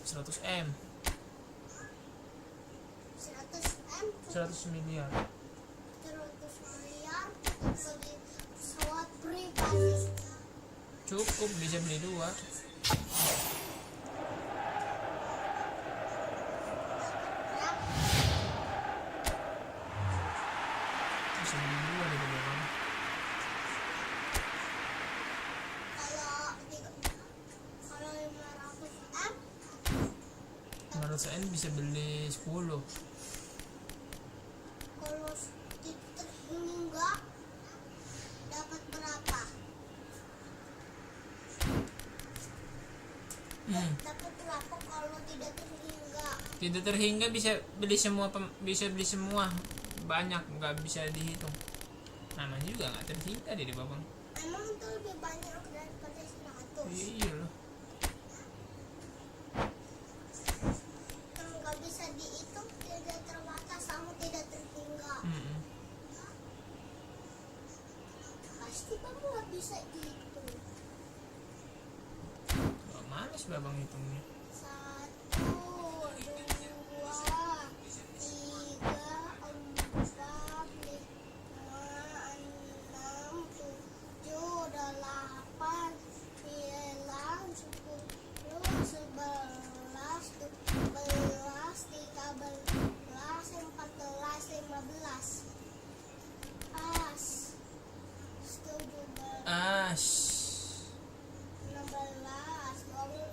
100 M. 100 miliar. 100 miliar beli pesawat pribadi. Cukup, bisa beli 2. Bisa beli 2 di bawah. Kalau 500 M 500 M bisa beli 10. kalau terhingga dapat berapa? Dapat berapa kalau tidak terhingga? Tidak terhingga bisa beli semua, bisa beli semua. Banyak, nggak bisa dihitung. Namanya juga nggak terhingga deh babang. Emang itu lebih banyak daripada 100. Iya loh. Kan nggak bisa dihitung, tidak terbatas sama tidak terhingga. Pasti kamu nggak bisa hitung. Wah, males babang hitungnya. 1, 2, 3, 4, 5, 6, 7, 8, 9, 10, 11, 12, 13, 14, 15, 17, Ash. 16, 17.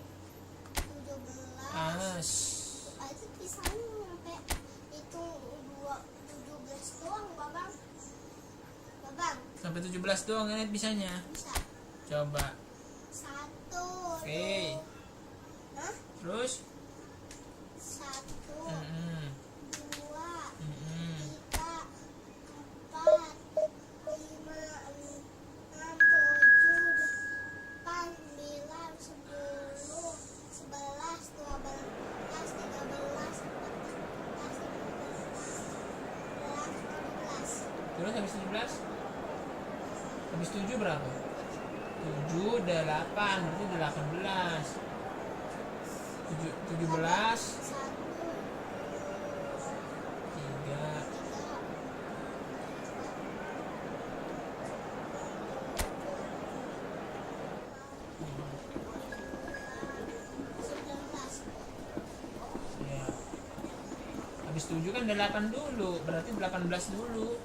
Ash. Itu pisahnya sampai itu 17 doang, babang. Sampai 17 doang ini bisanya. Bisa. Coba. 1, Oke. Hah? Terus? 1, Mm-mm. 2, Mm-mm. 3, 4, 5, 6, 7, 8, 9, 10, 11, 12, 13, 14, 15, 16, 17. Terus habis 17? Habis 7 berapa? 7 udah 8, berarti udah 18. 17 3. Ya. Habis 7 kan udah 8 dulu, berarti 18 dulu.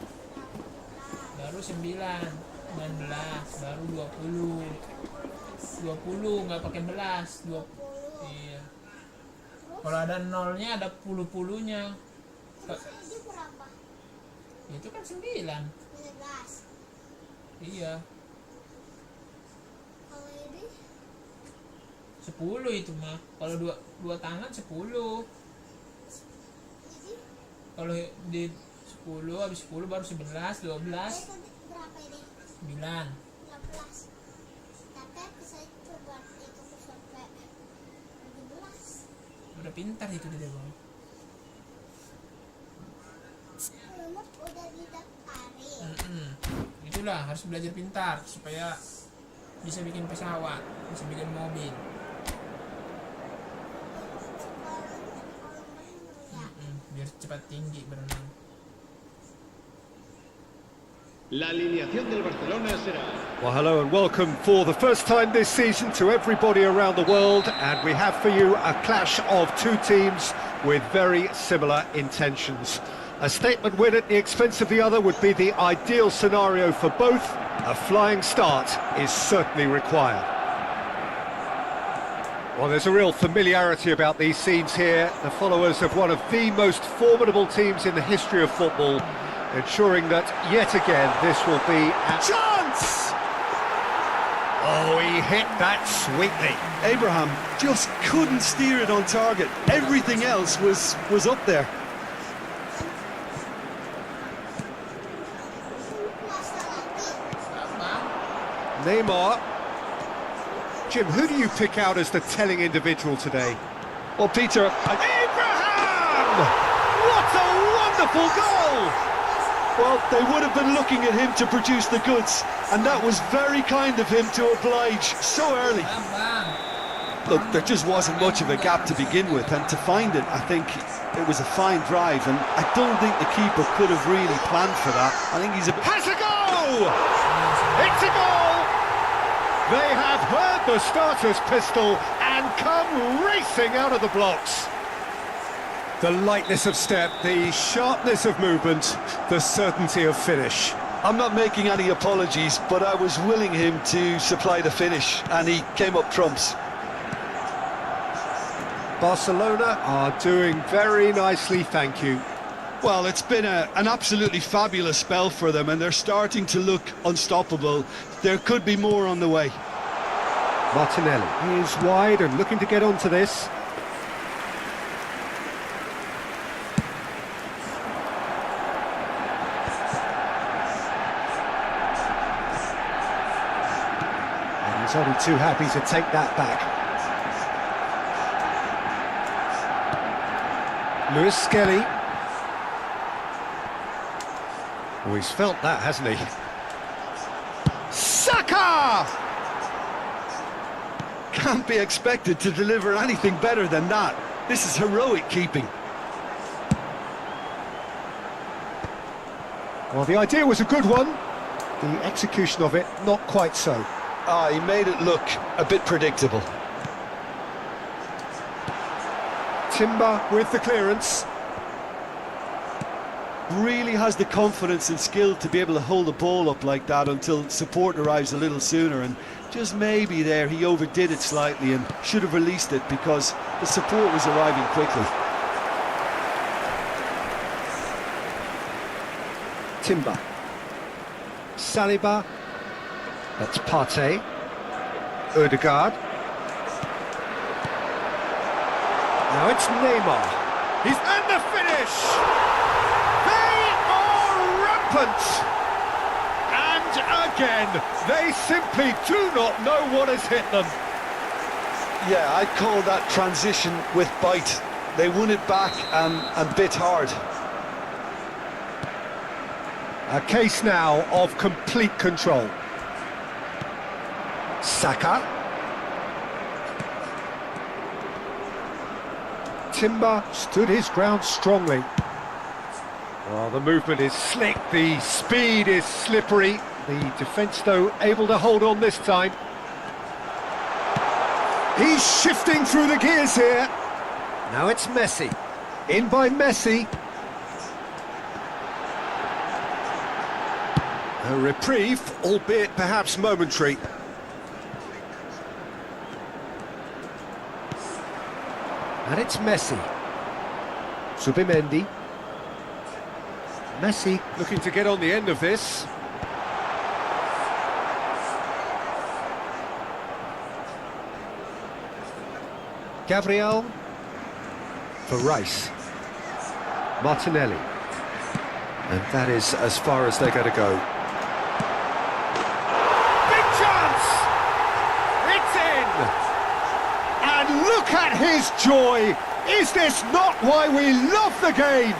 Baru 9, 19, baru 20. 20 nggak pakai belas, 20. Iya. Kalau ada nolnya ada puluh-puluhnya. Terus ini berapa? Itu kan 9. 19. Iya. Kalau ini 10 itu mah. Kalau dua tangan 10. ini Kalau di 10 habis 10 baru 11, 12, tadi berapa ini? 9. 16. Tapi aku saya coba itu sampai 17. Udah pintar itu dia, Bang. Alamat udah didaftarin. Itulah harus belajar pintar supaya bisa bikin pesawat, bisa bikin mobil. Sekolahnya di kolam renang ya. Biar cepat tinggi berenang. La alineación del Barcelona será: Well, hello and welcome for the first time this season to everybody around the world, and we have for you a clash of two teams with very similar intentions. A statement win at the expense of the other would be the ideal scenario for both. A flying start is certainly required. Well, there's a real familiarity about these scenes here. The followers of one of the most formidable teams in the history of football, ensuring that yet again this will be a chance! Oh, he hit that sweetly. Abraham just couldn't steer it on target. Everything else was up there. Puasa lagi. Apa? Neymar. Jim, who do you pick out as the telling individual today? Well, Peter, Abraham! What a wonderful goal! well, they would have been looking at him to produce the goods, and that was very kind of him to oblige so early. Bang. Look, there just wasn't much of a gap to begin with, and to find it, I think it was a fine drive, and I don't think the keeper could have really planned for that. I think he's a... Has a goal! It's a goal! They have heard the starter's pistol and come racing out of the blocks. The lightness of step, the sharpness of movement, the certainty of finish. I'm not making any apologies, but I was willing him to supply the finish, and he came up trumps. Barcelona are doing very nicely, thank you. Well, it's been an absolutely fabulous spell for them, and they're starting to look unstoppable. There could be more on the way. Martinelli is wide and looking to get onto this. And he's only too happy to take that back. Lewis Skelly. Oh, he's felt that, hasn't he? Saka! Can't be expected to deliver anything better than that. This is heroic keeping. Well, the idea was a good one. The execution of it, not quite so. He made it look a bit predictable. Timber with the clearance. Really has the confidence and skill to be able to hold the ball up like that until support arrives a little sooner, and just maybe there he overdid it slightly and should have released it because the support was arriving quickly. Timber. Saliba. That's Partey. Odegaard. Now it's Neymar. He's and the finish! They are rampant! And again, they simply do not know what has hit them. Yeah, I'd call that transition with bite. They won it back and bit hard. A case now of complete control. Saka. Timber stood his ground strongly. Well, the movement is slick, the speed is slippery. The defence, though, able to hold on this time. He's shifting through the gears here. Now it's Messi. In by Messi. A reprieve, albeit perhaps momentary. And it's Messi. Subimendi. Messi looking to get on the end of this. Gabriel. For Rice. Martinelli. And that is as far as they're going to go. Big chance! It's in! And look at his joy! Is this not why we love the game?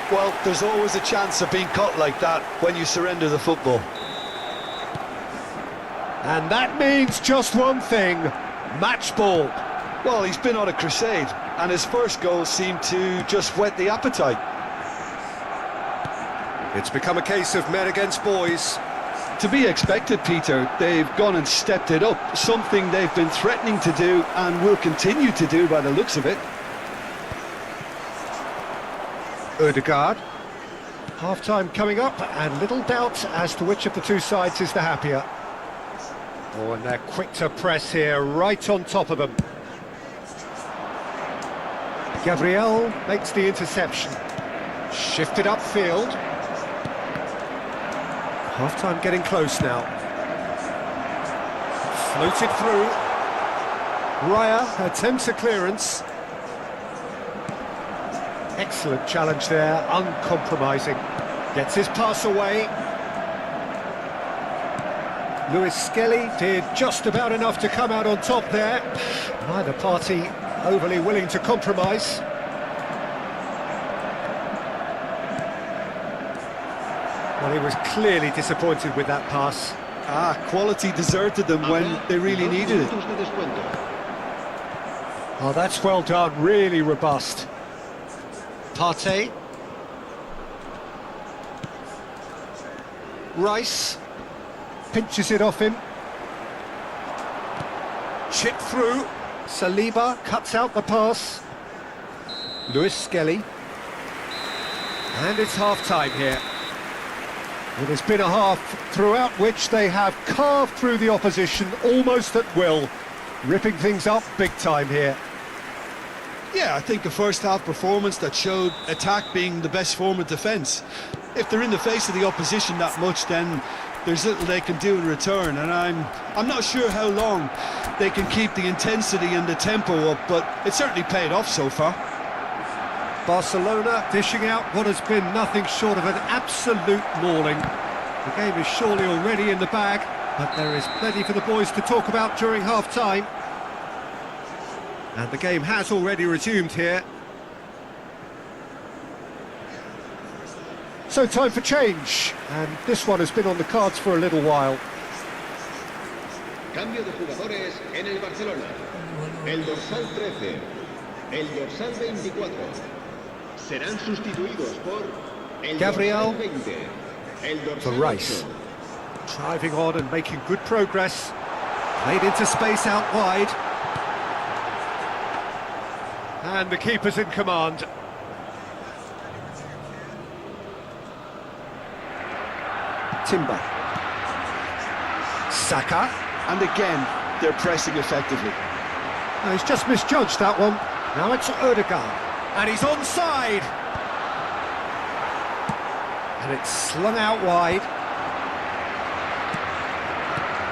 Well, there's always a chance of being caught like that when you surrender the football. And that means just one thing, match ball. Well, he's been on a crusade, and his first goal seemed to just whet the appetite. It's become a case of men against boys. To be expected, Peter. They've gone and stepped it up, something they've been threatening to do and will continue to do by the looks of it. Odegaard. Half-time coming up, and little doubt as to which of the two sides is the happier. Oh, and they're quick to press here, right on top of them. Gabriel makes the interception. Shifted upfield. Half-time getting close now. Floated through. Raya attempts a clearance. Excellent challenge there, uncompromising. Gets his pass away. Lewis Skelly did just about enough to come out on top there. Neither party overly willing to compromise. Well, he was clearly disappointed with that pass. Quality deserted them when they really needed it. Minutos de descuento. Oh, that's well done, really robust. Partey. Rice. Pinches it off him. Chip through. Saliba cuts out the pass. Lewis Skelly. And it's half-time here. It has been a half throughout which they have carved through the opposition almost at will, ripping things up big time here. Yeah, I think a first-half performance that showed attack being the best form of defence. If they're in the face of the opposition that much, then there's little they can do in return, and I'm not sure how long they can keep the intensity and the tempo up, but it certainly paid off so far. Barcelona dishing out what has been nothing short of an absolute mauling. The game is surely already in the bag, but there is plenty for the boys to talk about during half-time. And the game has already resumed here. So time for change, and this one has been on the cards for a little while. Cambio de jugadores en el Barcelona. El dorsal 13, el dorsal 24. Serán sustituidos por el Gabriel dorsal 20, el For dorsal Rice. 8. Driving on and making good progress. Played into space out wide. And the keeper's in command. Timber. Saka. And again, they're pressing effectively. Oh, he's just misjudged that one. Now it's Odegaard. And he's onside. And it's slung out wide.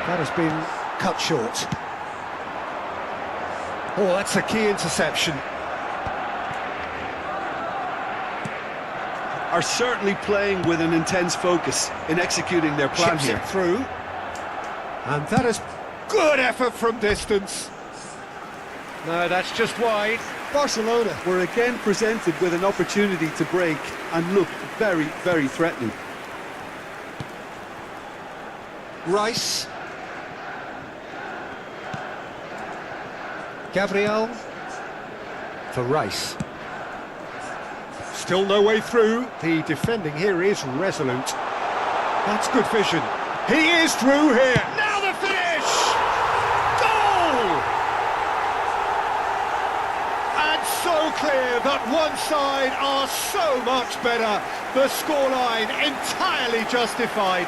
That has been cut short. Oh, that's a key interception. Are certainly playing with an intense focus in executing their plan Chips here. it through. And that is good effort from distance. No, that's just wide. Barcelona were again presented with an opportunity to break and looked very, very threatening. Rice. Gabriel. For Rice. Still no way through. The defending here is resolute. That's good vision. He is through here. Now the finish! Goal! And so clear that one side are so much better. The scoreline entirely justified.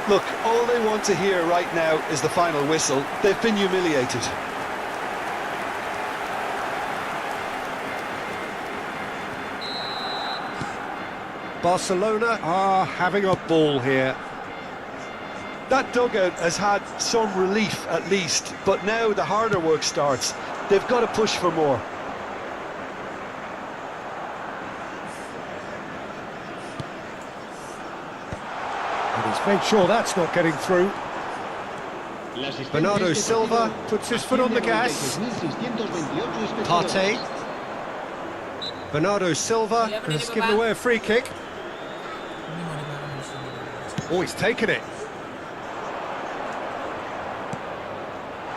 Look, all they want to hear right now is the final whistle. They've been humiliated. Barcelona are having a ball here. That dugout has had some relief at least, but now the harder work starts. They've got to push for more. And he's made sure that's not getting through. La asistencia Bernardo a este Silva partido puts his foot on the gas. asciende a 96.628 espectadores. Partey. Bernardo Silva has given away a free kick. Oh, he's taken it.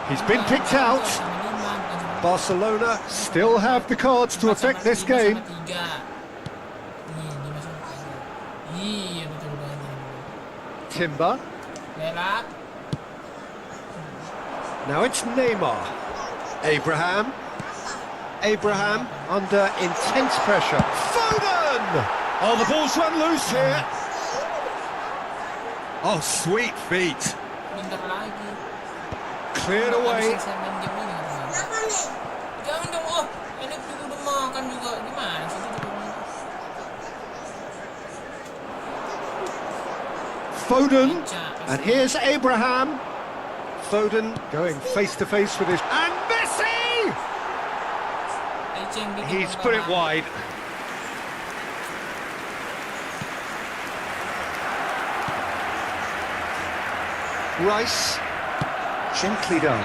He's been picked out. Barcelona still have the cards to affect this game. Timber. Now it's Neymar. Abraham. Abraham under intense pressure. Foden! Oh, the ball's run loose here. Oh, sweet feet. Cleared away. Kenapa nih? Jangan dong, oh, ini udah makan juga, gimana sih? Foden. And here's Abraham. Foden going face to face with his... And Messi! He's put it wide. Rice. Gently done.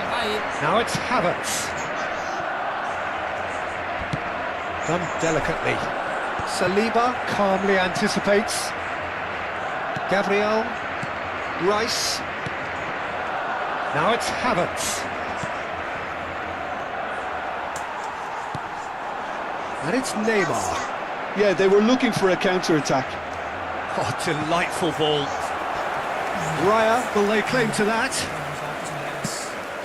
Now it's Havertz. Done delicately. Saliba calmly anticipates. Gabriel. Rice. Now it's Havertz. And it's Neymar. Yeah, they were looking for a counter-attack. Oh, delightful ball. Raya will lay claim to that.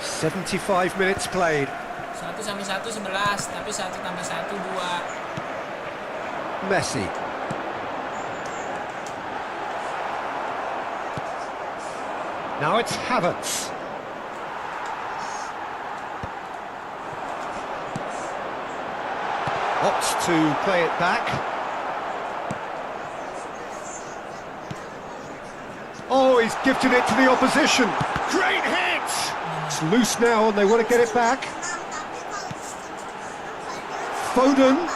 75 minutes played. 1 sama 1 11, tapi 1 tambah 1 2. Messi. Now it's Havertz. Opts to play it back. Oh, he's gifted it to the opposition. Great hit! It's loose now and they want to get it back. Foden.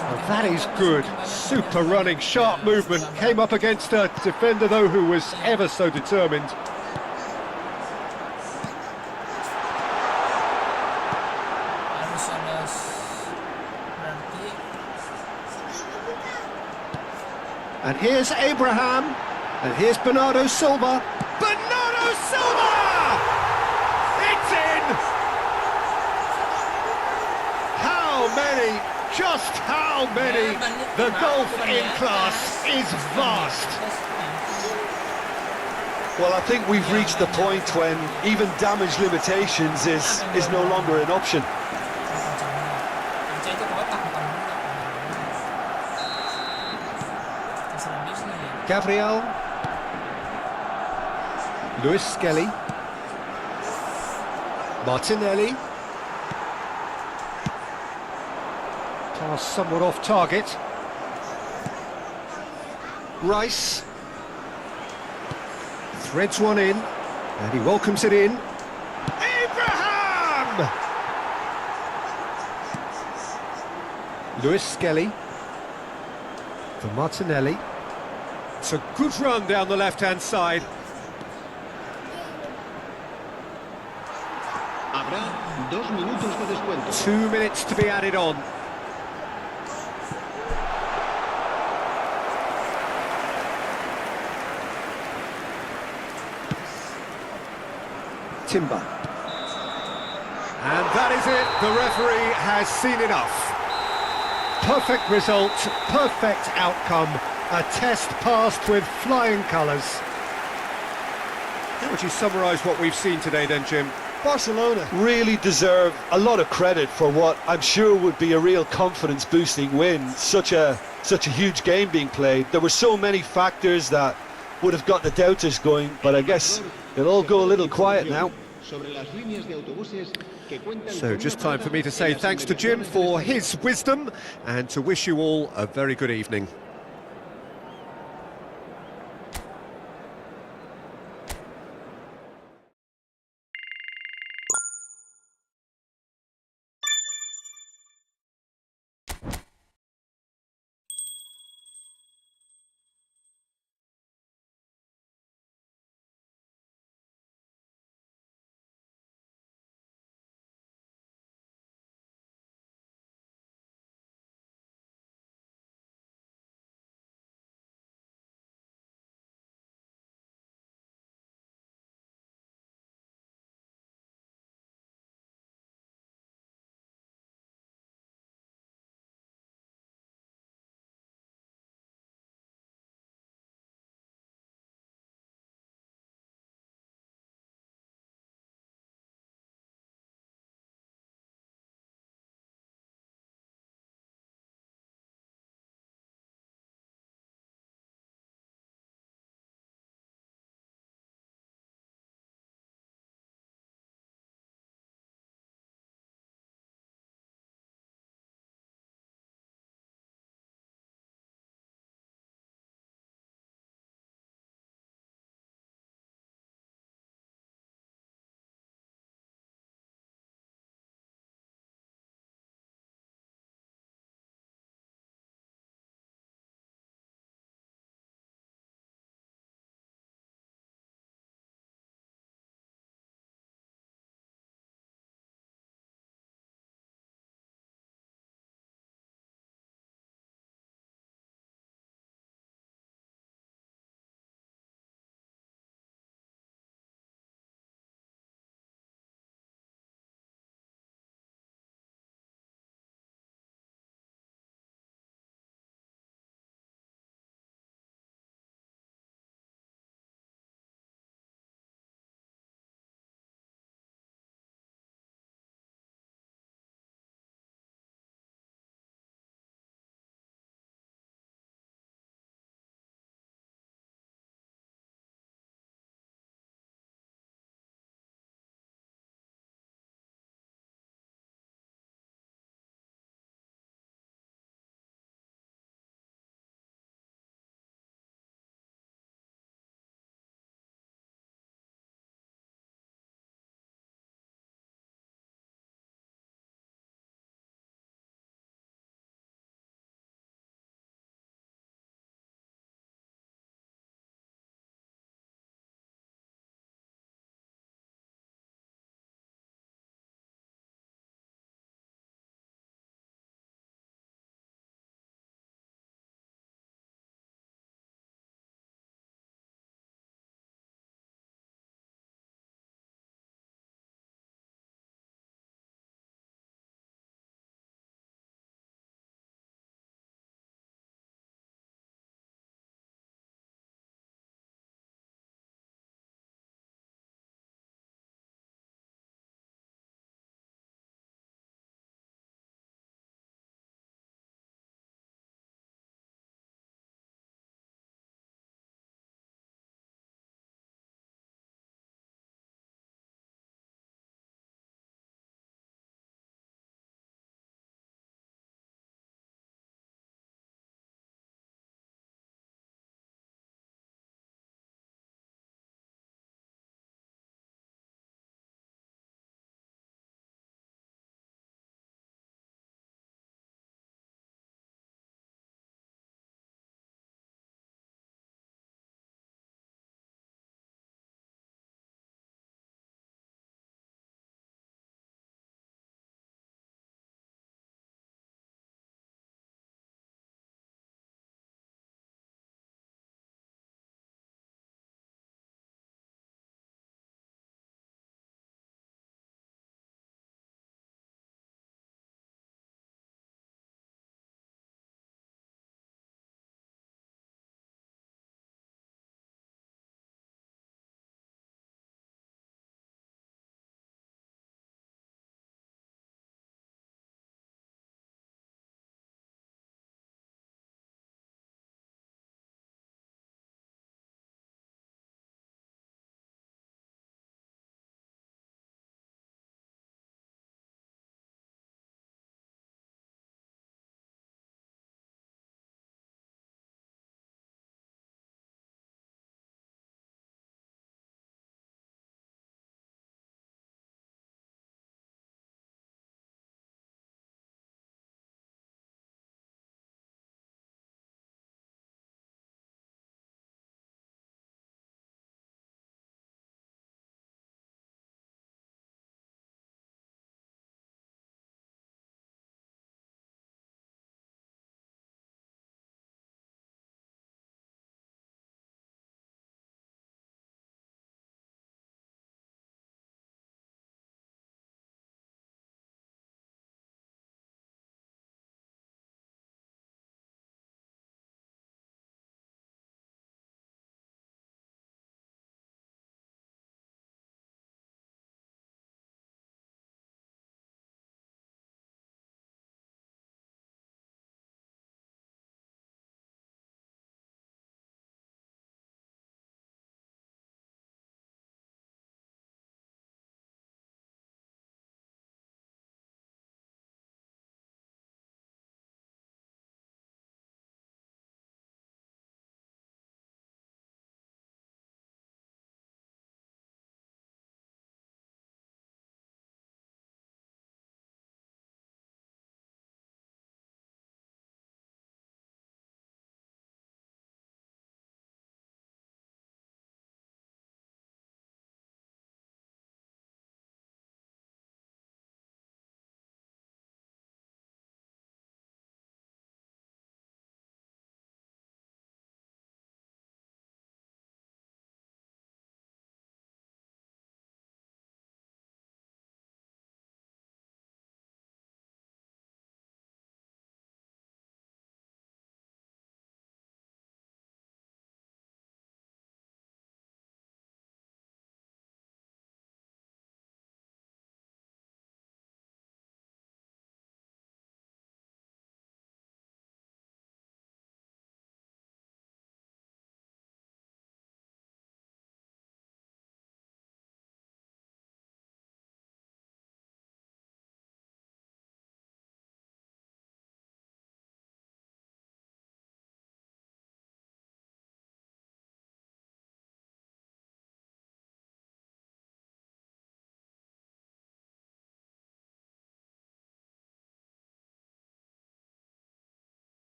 Oh, that is good. Super running, sharp movement. Came up against a defender, though, who was ever so determined. Harus ada berarti And here's Abraham. And here's Bernardo Silva. Bernardo Silva! It's in! How many? Just how many? The golf in class is vast. Well, I think we've reached the point when even damage limitations is no longer an option. Baca itu kotak bukan bola. Terserah bisnis ya. Gabriel. Luis Skelly. Martinelli. Pass somewhat off target. Rice. Threads one in, and he welcomes it in. Abraham! Luis Skelly. For Martinelli. It's a good run down the left-hand side. Habrá 2 minutos de descuento. 2 minutes to be added on. Timber. And that is it. The referee has seen enough. Perfect result, perfect outcome. A test passed with flying colours. How would you summarise what we've seen today then, Jim? Barcelona really deserve a lot of credit for what I'm sure would be a real confidence-boosting win. Such a huge game being played. There were so many factors that would have got the doubters going, but I guess it'll all go a little quiet now. So just time for me to say thanks to Jim for his wisdom and to wish you all a very good evening.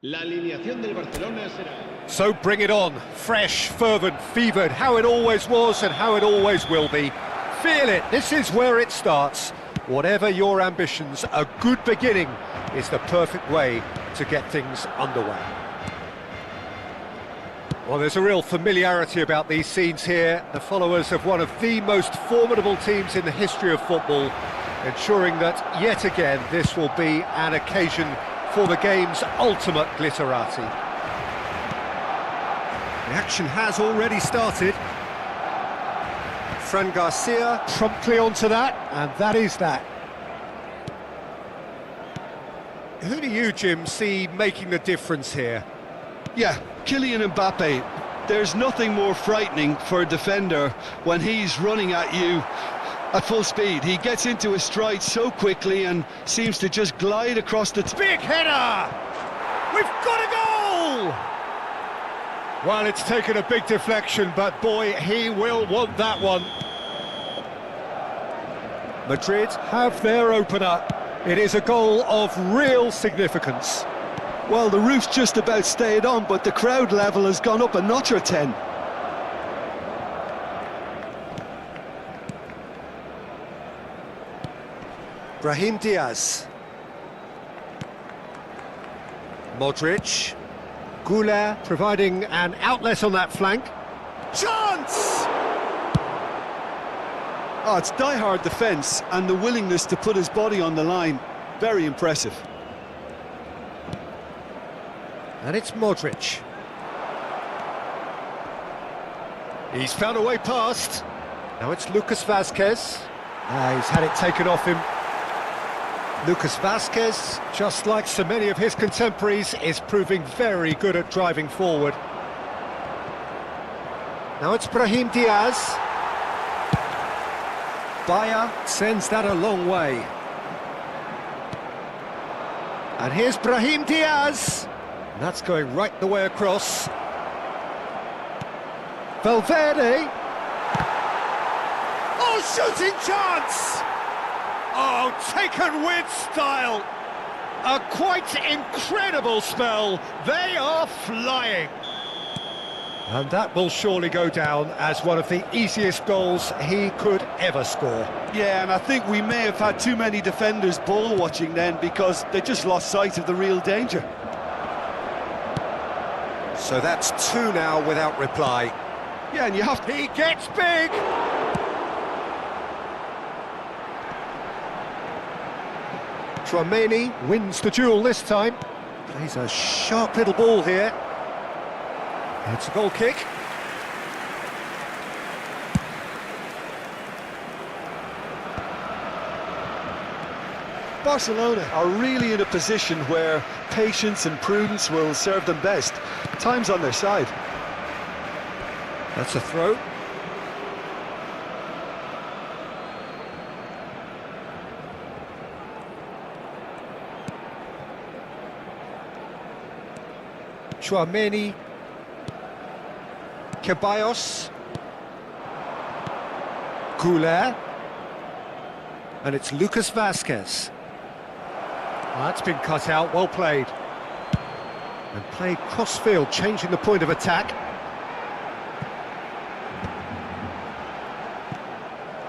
La alineación del Barcelona será... So bring it on. Fresh, fervent, fevered, how it always was and how it always will be. Feel it, this is where it starts. Whatever your ambitions, a good beginning is the perfect way to get things underway. Well, there's a real familiarity about these scenes here. The followers of one of the most formidable teams in the history of football, ensuring that, yet again, this will be an occasion for the game's ultimate glitterati. The action has already started. Fran Garcia promptly onto that, and that is that. Who do you, Jim, see making the difference here? Yeah, Kylian Mbappe. There's nothing more frightening for a defender when he's running at you at full speed. He gets into his stride so quickly and seems to just glide across the... Big header! We've got a goal! Well, it's taken a big deflection, but boy, he will want that one. Madrid have their opener. It is a goal of real significance. Well, the roof's just about stayed on, but the crowd level has gone up a notch or 10. Brahim Diaz. Modric. Goulart providing an outlet on that flank. Chance! Oh, it's die-hard defence and the willingness to put his body on the line. Very impressive. And it's Modric. He's found a way past. Now it's Lucas Vazquez. He's had it taken off him. Lucas Vazquez, just like so many of his contemporaries, is proving very good at driving forward. Now it's Brahim Diaz. Bayer sends that a long way. And here's Brahim Diaz. And that's going right the way across. Valverde. Oh, shooting chance! Oh, taken with style. A quite incredible spell. They are flying. And that will surely go down as one of the easiest goals he could ever score. Yeah, and I think we may have had too many defenders ball watching then because they just lost sight of the real danger. So that's two now without reply. Yeah, and you have to... He gets big! Tchouaméni wins the duel this time. Plays a sharp little ball here. It's a goal kick. Barcelona are really in a position where patience and prudence will serve them best. Time's on their side. That's a throw. Chouameni. Ceballos. Goulet. And it's Lucas Vazquez. That's been cut out, well played. And played cross-field, changing the point of attack.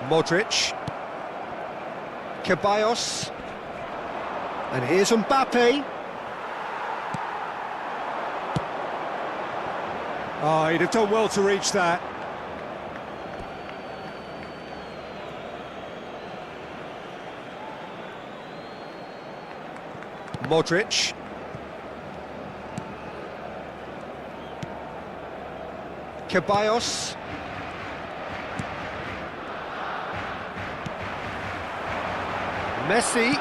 Modric. Ceballos. And here's Mbappe. Oh, he'd have done well to reach that. Modric. Ceballos. Messi.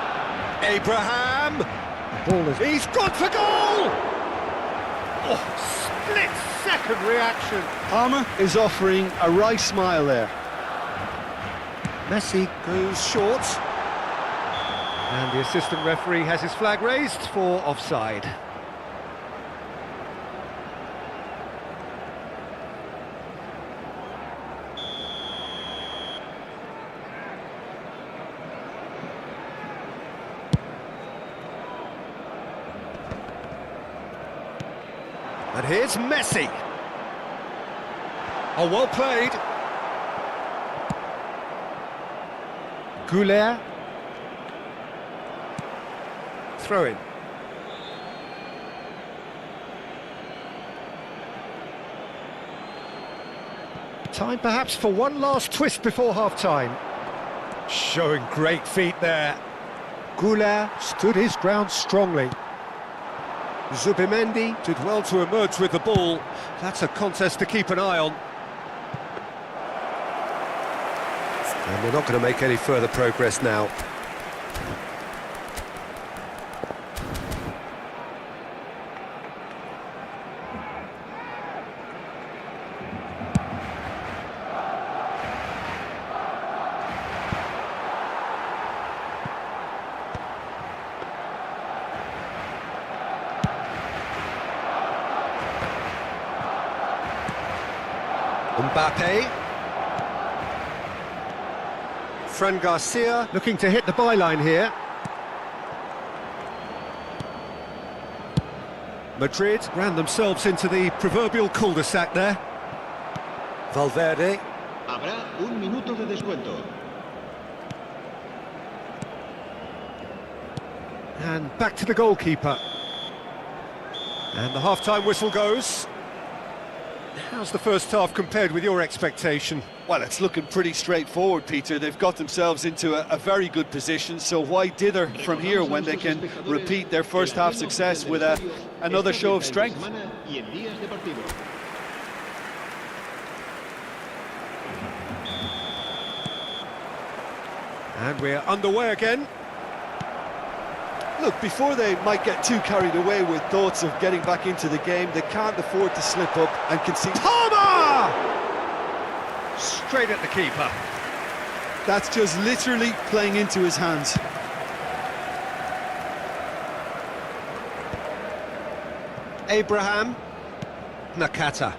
Abraham. The ball is... He's gone for goal! Oh, split-second reaction. Palmer is offering a wry smile there. Messi goes short. And the assistant referee has his flag raised for offside. And here's Messi. Oh, well played. Goulet. Throw in. Time perhaps for one last twist before half-time. Showing great feet there. Goulet stood his ground strongly. Zubimendi did well to emerge with the ball. That's a contest to keep an eye on. And they're not going to make any further progress now. Mbappe. Fran Garcia looking to hit the byline here. Madrid ran themselves into the proverbial cul-de-sac there. Valverde. Habrá un minuto de descuento. And back to the goalkeeper. And the half-time whistle goes. How's the first half compared with your expectation? Well, it's looking pretty straightforward, Peter. They've got themselves into a very good position, so why dither from here when they can repeat their first half success with another show of strength? And we're underway again. Look, before they might get too carried away with thoughts of getting back into the game, they can't afford to slip up and concede. Palmer! Straight at the keeper. That's just literally playing into his hands. Abraham. Nakata.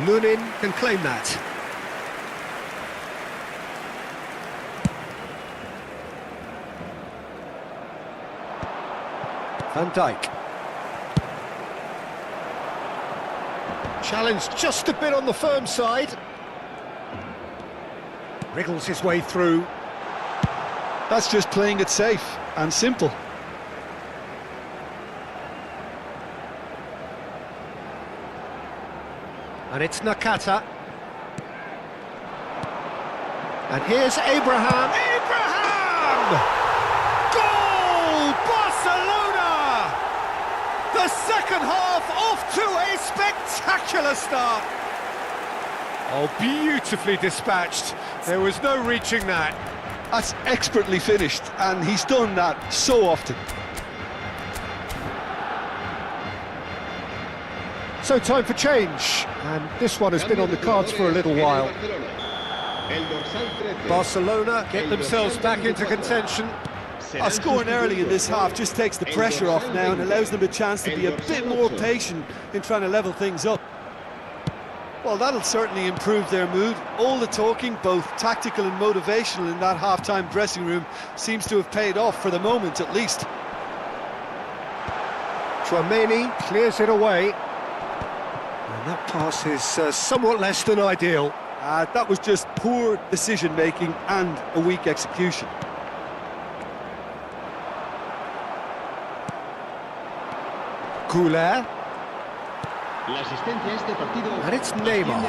Lunin can claim that. Van Dijk. Challenge just a bit on the firm side. Wriggles his way through. That's just playing it safe and simple. And it's Nakata. And here's Abraham. Abraham! Barcelona! The second half off to a spectacular start. Oh, beautifully dispatched. There was no reaching that. That's expertly finished, and he's done that so often. So time for change, and this one has been on the cards for a little while. Barcelona get themselves back into contention. Serán Scoring early in this sustituidos half por just takes the el pressure off dorsal now and 20, allows them a chance to el be a dorsal bit more 8. patient in trying to level things up. Well, that'll certainly improve their mood. All the talking, both tactical and motivational, in that half-time dressing room seems to have paid off for the moment, at least. Chouameni clears it away. And that pass is somewhat less than ideal. That was just poor decision-making and a weak execution. Goulet. La asistencia a este partido And it's asciende a Neymar.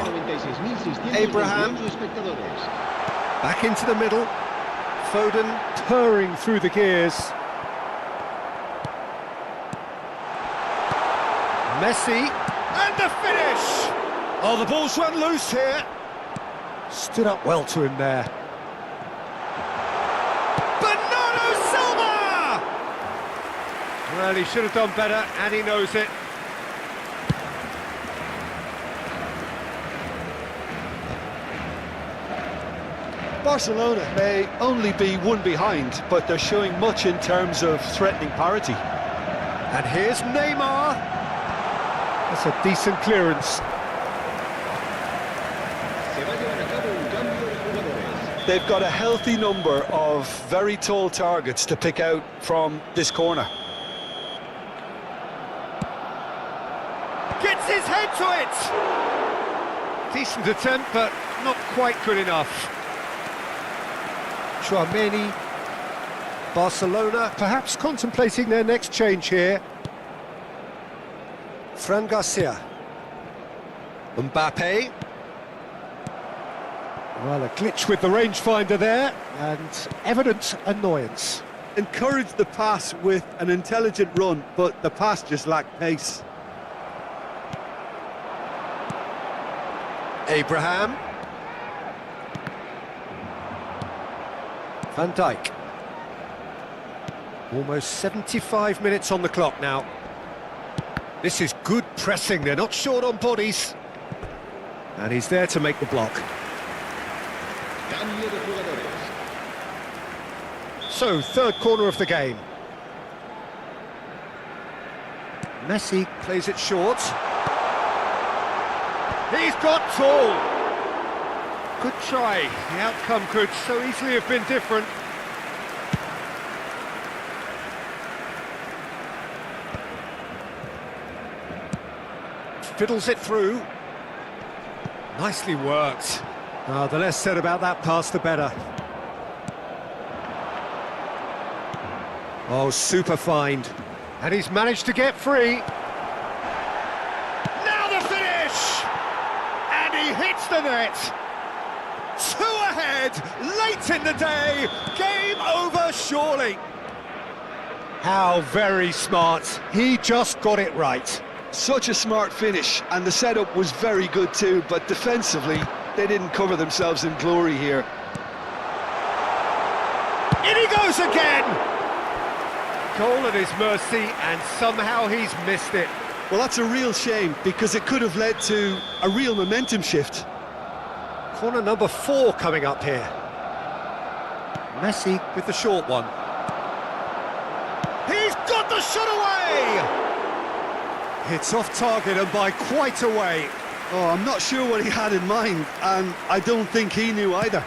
96.628 Abraham. espectadores. Back into the middle. Foden purring through the gears. Messi. And the finish! Oh, the ball's run loose here. Stood up well to him there. Bernardo Silva! Well, he should have done better, and he knows it. Barcelona may only be one behind, but they're showing much in terms of threatening parity. And here's Neymar. That's a decent clearance. Se va a llevar a cabo un cambio de jugadores. They've got a healthy number of very tall targets to pick out from this corner. Gets his head to it! Decent attempt, but not quite good enough. Chouameni. Barcelona perhaps contemplating their next change here. Fran Garcia. Mbappe. Well, a glitch with the rangefinder there, and evident annoyance. Encouraged the pass with an intelligent run, but the pass just lacked pace. Abraham. Van Dijk. Almost 75 minutes on the clock now. This is good pressing, they're not short on bodies. And he's there to make the block. Cambio de jugadores. So, third corner of the game. Messi plays it short. He's got tall. Good try. The outcome could so easily have been different. Fiddles it through. Nicely worked. Oh, the less said about that pass, the better. Oh, super find. And he's managed to get free. Now the finish! And he hits the net. 2 ahead, late in the day. Game over, surely. How very smart. He just got it right. Such a smart finish, and the setup was very good too, but defensively, they didn't cover themselves in glory here. In he goes again! Goal at his mercy, and somehow he's missed it. Well, that's a real shame, because it could have led to a real momentum shift. Corner number 4 coming up here. Messi with the short one. He's got the shot away! It's off target and by quite a way. Oh, I'm not sure what he had in mind, and I don't think he knew either.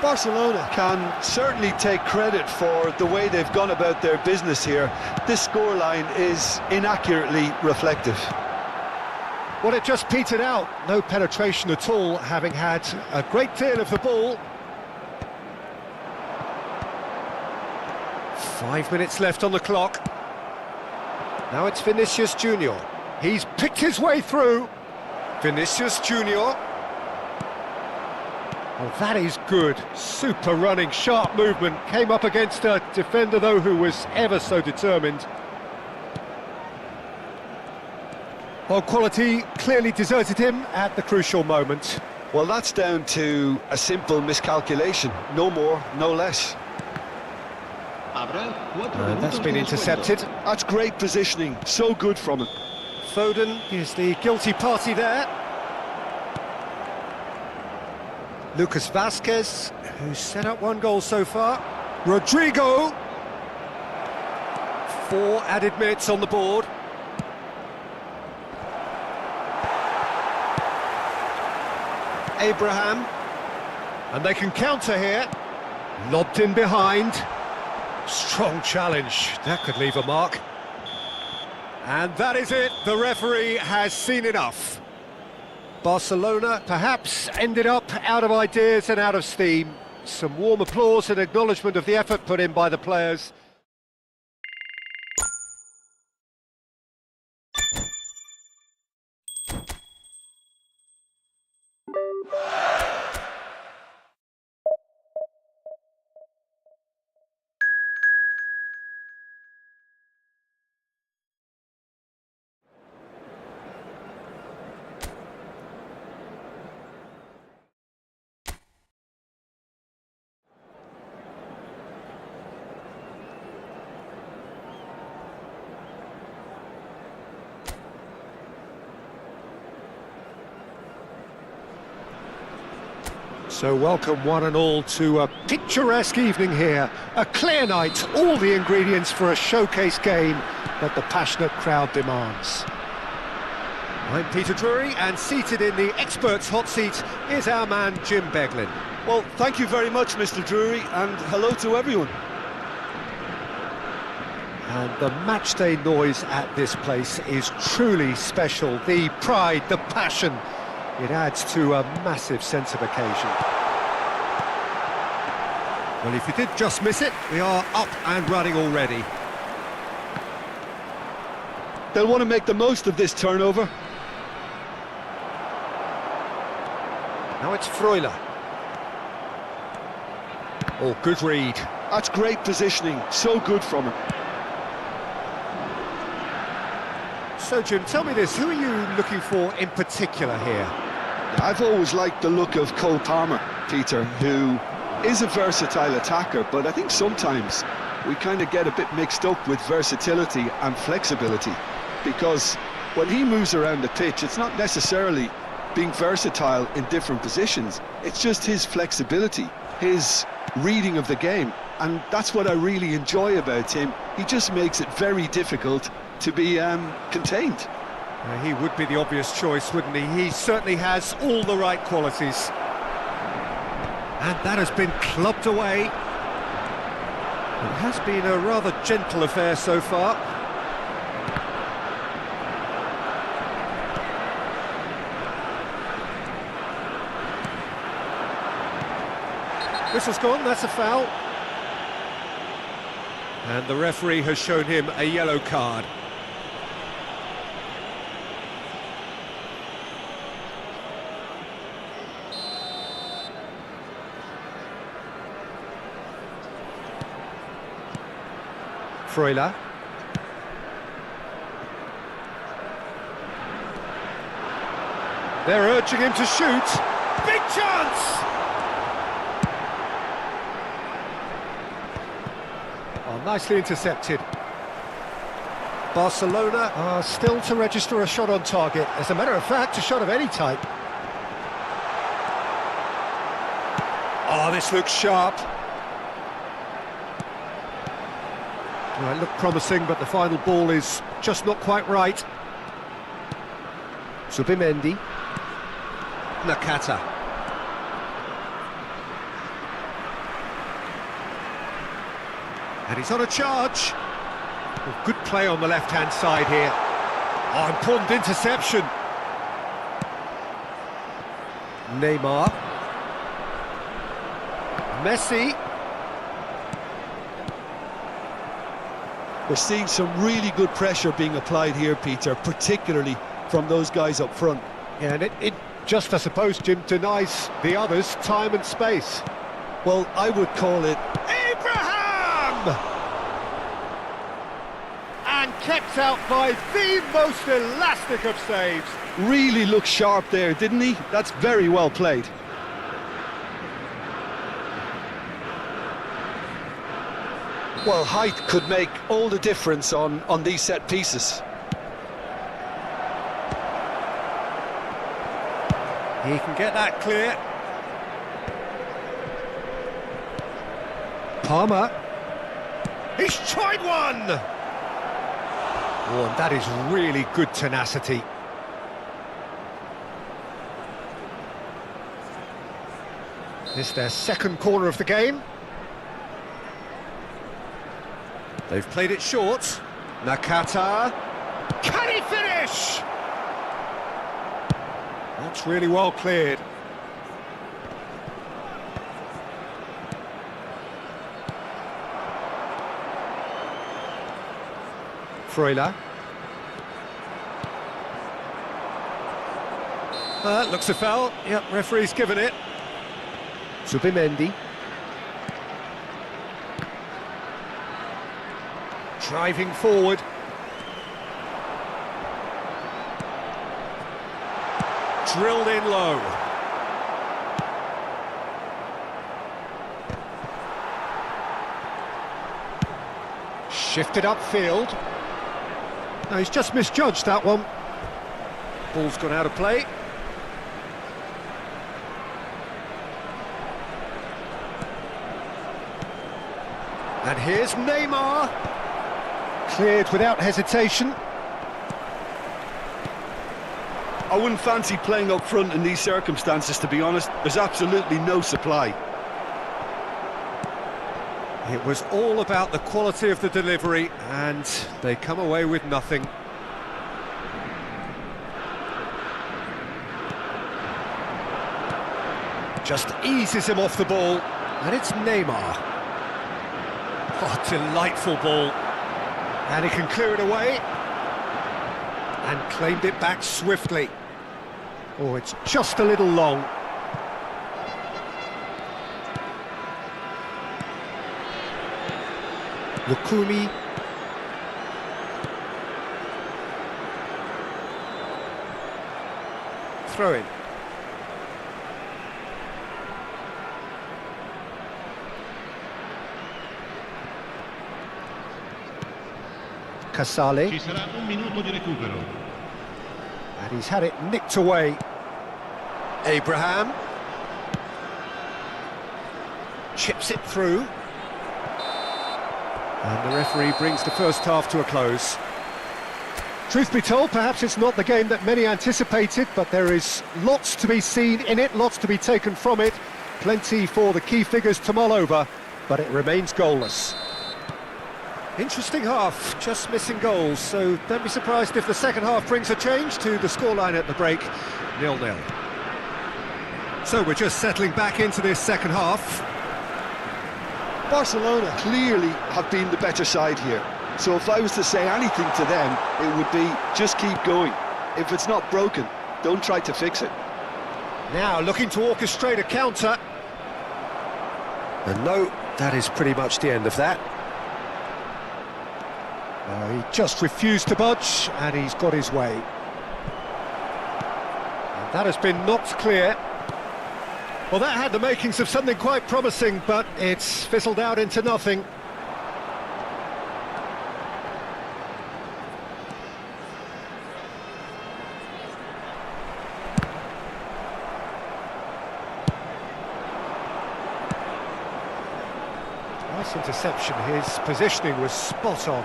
Barcelona can certainly take credit for the way they've gone about their business here. This scoreline is inaccurately reflective. Well, it just petered out. No penetration at all, having had a great deal of the ball. 5 minutes left on the clock. Now it's Vinicius Junior. He's picked his way through. Vinicius Junior. Oh, that is good. Super running, sharp movement. Came up against a defender, though, who was ever so determined. Well, quality clearly deserted him at the crucial moment. Well, that's down to a simple miscalculation. No more, no less. Habrá 4 And that's minutos been de intercepted. descuento. That's great positioning. So good from him. Foden is the guilty party there. Lucas Vazquez, who's set up 1 goal so far. Rodrigo. 4 added minutes on the board. Abraham. And they can counter here. Lobbed in behind. Strong challenge. That could leave a mark. And that is it. The referee has seen enough. Barcelona perhaps ended up out of ideas and out of steam. Some warm applause and acknowledgement of the effort put in by the players. So welcome one and all to a picturesque evening here. A clear night, all the ingredients for a showcase game that the passionate crowd demands. I'm Peter Drury, and seated in the experts' hot seat is our man Jim Beglin. Well, thank you very much, Mr. Drury, and hello to everyone. And the matchday noise at this place is truly special. The pride, the passion, it adds to a massive sense of occasion. Well, if you did just miss it, we are up and running already. They'll want to make the most of this turnover. Now it's Freuler. Oh, good read. That's great positioning, so good from him. So, Jim, tell me this, who are you looking for in particular here? I've always liked the look of Cole Palmer, Peter, who is a versatile attacker, but I think sometimes we kind of get a bit mixed up with versatility and flexibility, because when he moves around the pitch, it's not necessarily being versatile in different positions, it's just his flexibility, his reading of the game, and that's what I really enjoy about him. He just makes it very difficult to be contained. He would be the obvious choice, wouldn't he? He certainly has all the right qualities. And that has been clubbed away. It has been a rather gentle affair so far. Whistle's gone, that's a foul. And the referee has shown him a yellow card. Freuler. They're urging him to shoot. Big chance! Oh, nicely intercepted. Barcelona are still to register a shot on target. As a matter of fact, a shot of any type. Oh, this looks sharp. Well, it looked promising, but the final ball is just not quite right. Zubimendi. Nakata. And he's on a charge. Well, good play on the left-hand side here. Oh, important interception. Neymar. Messi. We're seeing some really good pressure being applied here, Peter, particularly from those guys up front. Yeah, and it just, I suppose, Jim, denies the others time and space. Well, I would call it... Abraham! And kept out by the most elastic of saves. Really looked sharp there, didn't he? That's very well played. Well, height could make all the difference on these set pieces. He can get that clear. Palmer. He's tried one! Oh, and that is really good tenacity. This is their second corner of the game. They've played it short. Nakata. Can he finish? That's really well cleared. Freuler. Looks a foul. Yep, referee's given it. Zubimendi. Driving forward. Drilled in low. Shifted upfield. No, he's just misjudged that one. Ball's gone out of play. And here's Neymar. Cleared without hesitation. I wouldn't fancy playing up front in these circumstances, to be honest. There's absolutely no supply. It was all about the quality of the delivery, and they come away with nothing. Just eases him off the ball, and it's Neymar. Oh, delightful ball. And he can clear it away. And claimed it back swiftly. Oh, it's just a little long. Lukumi. Throw in. Casale. Ci sarà un minuto di recupero. And he's had it nicked away. Abraham. Chips it through. And the referee brings the first half to a close. Truth be told, perhaps it's not the game that many anticipated, but there is lots to be seen in it, lots to be taken from it. Plenty for the key figures to mull over, but it remains goalless. Interesting half, just missing goals, so don't be surprised if the second half brings a change to the scoreline at the break, 0-0. So we're just settling back into this second half. Barcelona clearly have been the better side here. So if I was to say anything to them, it would be just keep going. If it's not broken, don't try to fix it. Now looking to orchestrate a counter. And no, that is pretty much the end of that. He just refused to budge, and he's got his way. And that has been knocked clear. Well, that had the makings of something quite promising, but it's fizzled out into nothing. Nice interception. His positioning was spot on.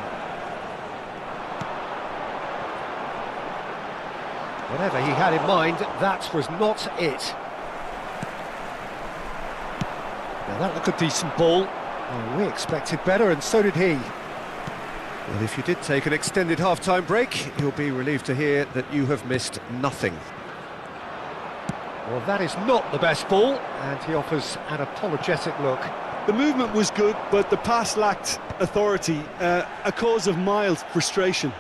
Whatever he had in mind, that was not it. Now that looked a decent ball. Oh, we expected better, and so did he. Well, if you did take an extended half-time break, you'll be relieved to hear that you have missed nothing. Well, that is not the best ball, and he offers an apologetic look. The movement was good, but the pass lacked authority, a cause of mild frustration.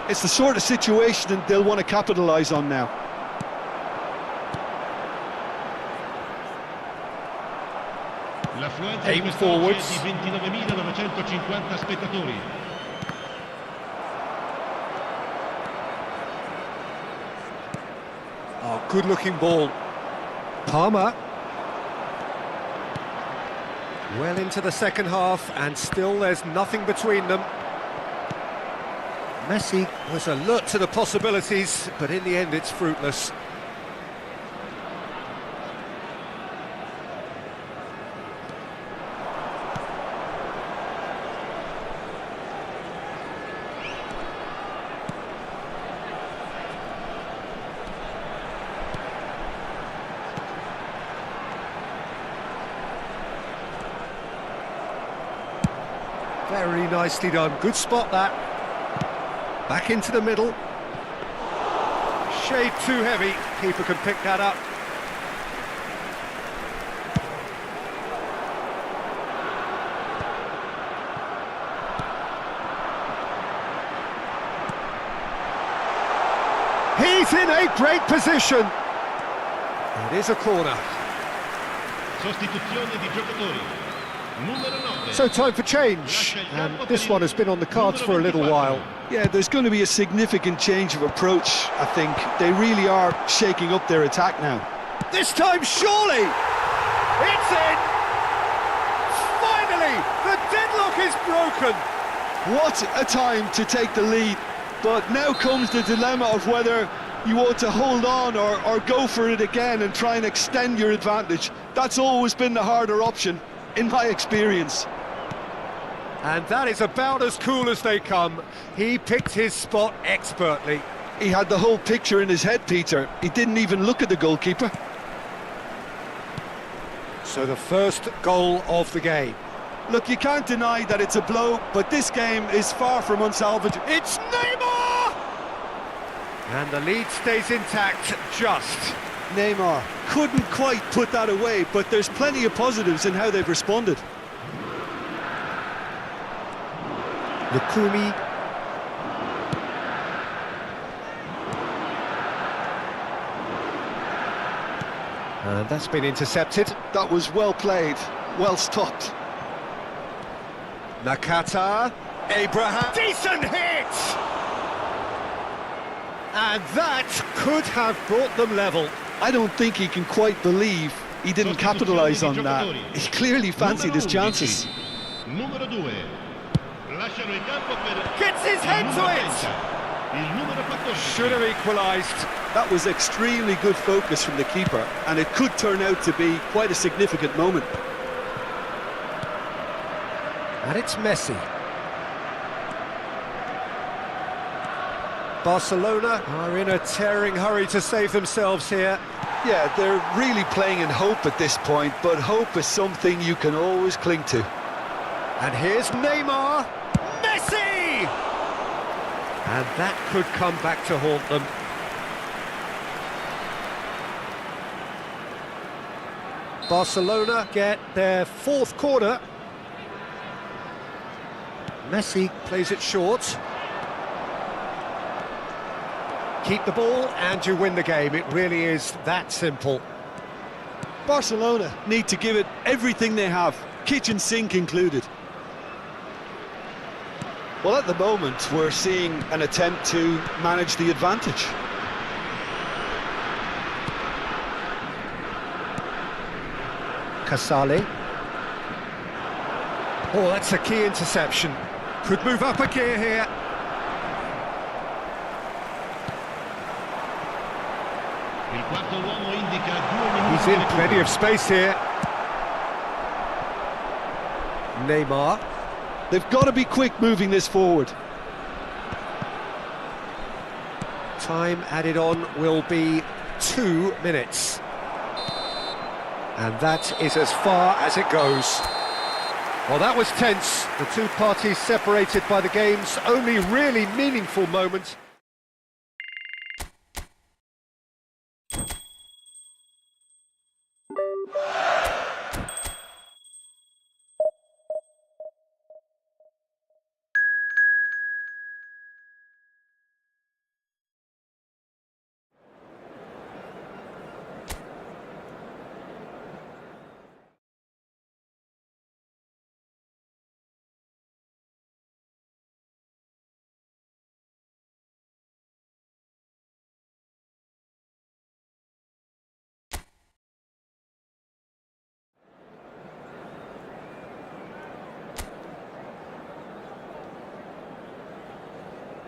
It's the sort of situation that they'll want to capitalise on now. Aim forwards. Oh, good-looking ball. Palmer. Well into the second half, and still there's nothing between them. Messi was alert to the possibilities, but in the end it's fruitless. Very nicely done. Good spot, that. Back into the middle. Shade too heavy. Keeper can pick that up. He's in a great position. It is a corner. Sostituzione di giocatori. Numero 9. So time for change, and this one has been on the cards for a little while. Yeah, there's going to be a significant change of approach, I think. They really are shaking up their attack now. This time, surely! It's in! Finally, the deadlock is broken! What a time to take the lead. But now comes the dilemma of whether you want to hold on or go for it again and try and extend your advantage. That's always been the harder option, in my experience. And that is about as cool as they come. He picked his spot expertly. He had the whole picture in his head, Peter. He didn't even look at the goalkeeper. So the first goal of the game. Look, you can't deny that it's a blow, but this game is far from unsalvageable. It's Neymar! And the lead stays intact, just. Neymar couldn't quite put that away, but there's plenty of positives in how they've responded. Lukumi. And that's been intercepted. That was well played, well stopped. Nakata. Abraham. Decent hit! And that could have brought them level. I don't think he can quite believe he didn't capitalise on that. He clearly fancied his chances. Numero 2. Lasciano il campo per Gets his head to it! il numero 14. Should have equalised. That was extremely good focus from the keeper, and it could turn out to be quite a significant moment. And it's Messi. Barcelona are in a tearing hurry to save themselves here. Yeah, they're really playing in hope at this point, but hope is something you can always cling to. And here's Neymar. Messi! And that could come back to haunt them. Barcelona get their fourth corner. Messi plays it short. Keep the ball and you win the game. It really is that simple. Barcelona need to give it everything they have, kitchen sink included. Well, at the moment, we're seeing an attempt to manage the advantage. Casale. Oh, that's a key interception. Could move up a gear here. Il quarto uomo indica 2 minuti. He's in plenty of space here. Neymar. They've got to be quick moving this forward. Time added on will be 2 minutes. And that is as far as it goes. Well, that was tense. The two parties separated by the game's only really meaningful moment.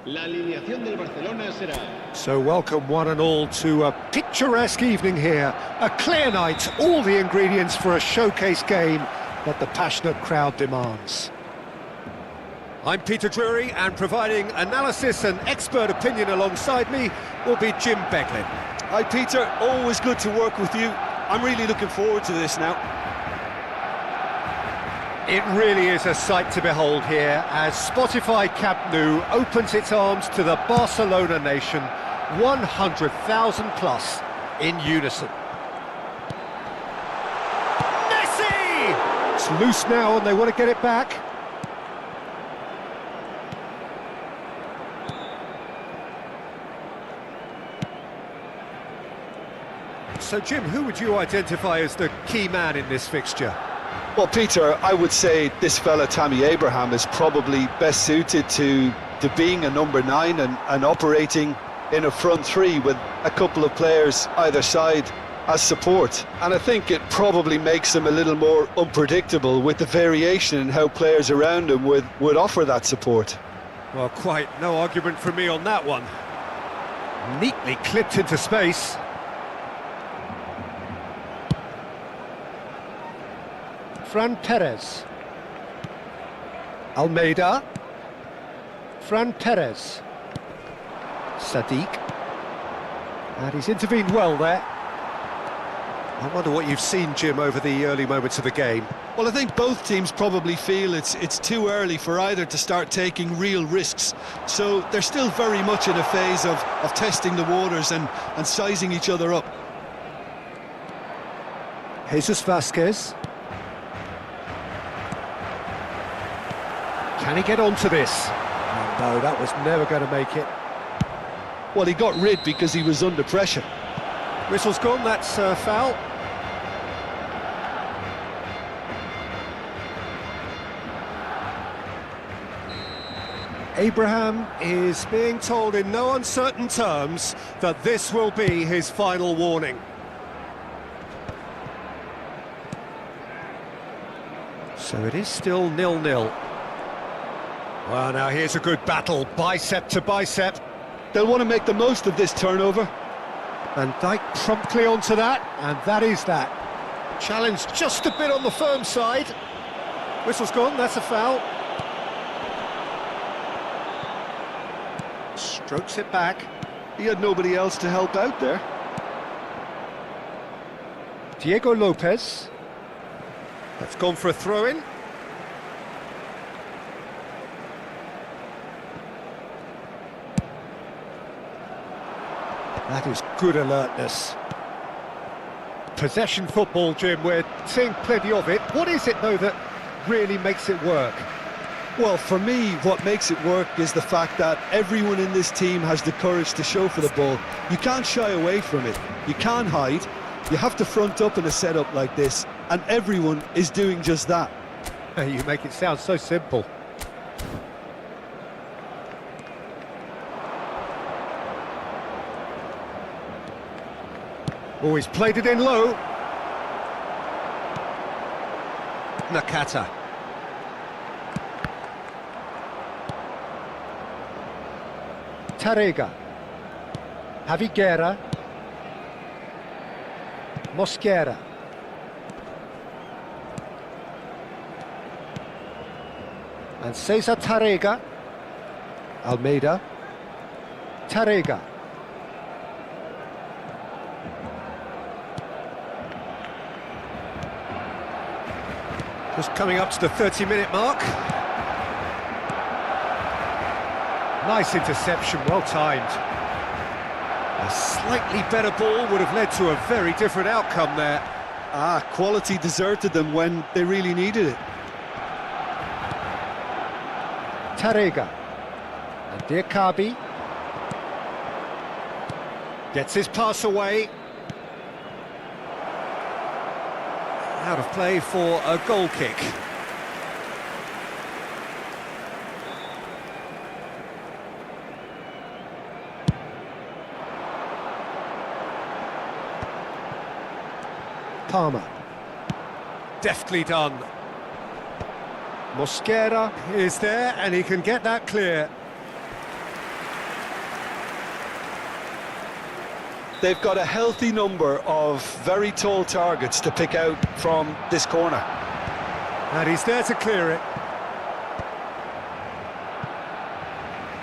La alineación del Barcelona será So welcome one and all to a picturesque evening here. A clear night, all the ingredients for a showcase game that the passionate crowd demands. I'm Peter Drury, and providing analysis and expert opinion alongside me will be Jim Beglin. Hi Peter, always good to work with you. I'm really looking forward to this now. It really is a sight to behold here as Spotify Camp Nou opens its arms to the Barcelona nation, 100,000 plus in unison. Messi! It's loose now and they want to get it back. So Jim, who would you identify as the key man in this fixture? Well, Peter, I would say this fella Tammy Abraham is probably best suited to being a number 9 and operating in a front three with a couple of players either side as support. And I think it probably makes him a little more unpredictable with the variation in how players around him would offer that support. Well, quite no argument from me on that one. Neatly clipped into space. Fran Perez. Almeida. Fran Perez. Sadiq. And he's intervened well there. I wonder what you've seen, Jim, over the early moments of the game. Well, I think both teams probably feel it's too early for either to start taking real risks. So they're still very much in a phase of testing the waters and sizing each other up. Jesus Vasquez. Can he get onto this? Oh, no, that was never going to make it. Well, he got rid because he was under pressure. Whistle's gone, that's a foul. Abraham is being told in no uncertain terms that this will be his final warning. So it is still 0-0. Well, now here's a good battle, bicep to bicep. They'll want to make the most of this turnover. Van Dijk promptly onto that, and that is that. Challenge just a bit on the firm side. Whistle's gone, that's a foul. Strokes it back. He had nobody else to help out there. Diego Lopez. That's gone for a throw-in. That is good alertness. Possession football, Jim, we're seeing plenty of it. What is it, though, that really makes it work? Well, for me, what makes it work is the fact that everyone in this team has the courage to show for the ball. You can't shy away from it. You can't hide. You have to front up in a setup like this, and everyone is doing just that. You make it sound so simple. Oh, he's played it in low. Nakata. Tarega. Javi Guerra. Mosquera. And Cesar Tarega. Almeida. Tarega. Just coming up to the 30-minute mark. Nice interception, well timed. A slightly better ball would have led to a very different outcome there. Quality deserted them when they really needed it. Tarega. And Diakabi. Gets his pass away. Out of play for a goal kick. Palmer. Deftly done. Mosquera is there and he can get that clear. They've got a healthy number of very tall targets to pick out from this corner. And he's there to clear it.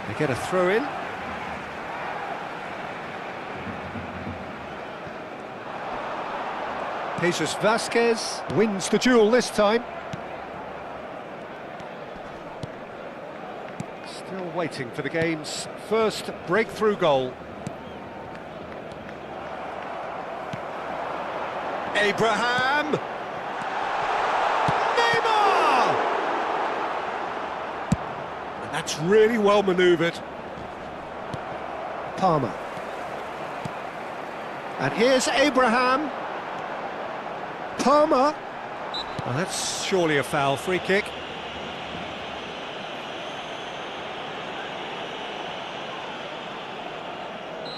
They get a throw in. Jesus Vasquez wins the duel this time. Still waiting for the game's first breakthrough goal. Abraham! Neymar! And that's really well manoeuvred. Palmer. And here's Abraham. Palmer. Well, that's surely a foul. Free kick.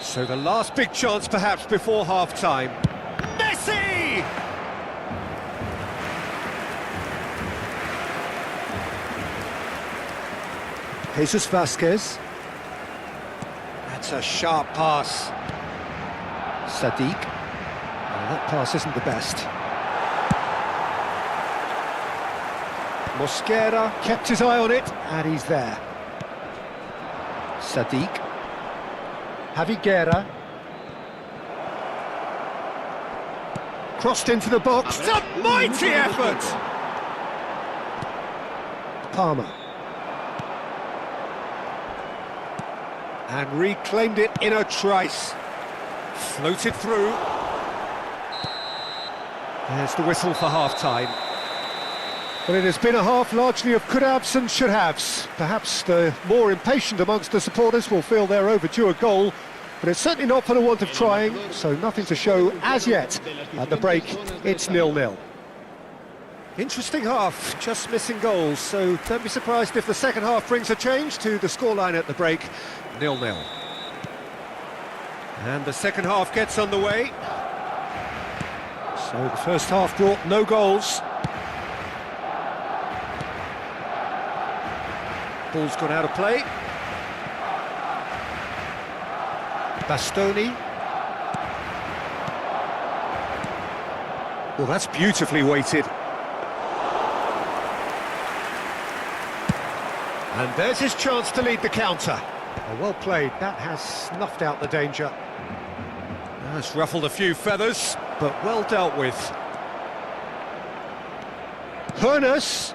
So the last big chance perhaps before half-time. Messi! Jesus Vasquez. That's a sharp pass. Sadiq. Oh, that pass isn't the best. Mosquera kept his eye on it, and he's there. Sadiq. Javi Guerra. Crossed into the box. It's a mighty effort! Palmer. And reclaimed it in a trice. Floated through. There's the whistle for half-time. Well, it has been a half largely of could-haves and should-haves. Perhaps the more impatient amongst the supporters will feel they're overdue a goal, but it's certainly not for the want of trying, so nothing to show as yet. At the break, it's 0-0. Interesting half, just missing goals, so don't be surprised if the second half brings a change to the scoreline at the break, 0-0. And the second half gets underway. So the first half brought no goals. Ball's gone out of play. Bastoni. Well, that's beautifully weighted. And there's his chance to lead the counter. Oh, well played. That has snuffed out the danger. That's ruffled a few feathers, but well dealt with. Hoeneß.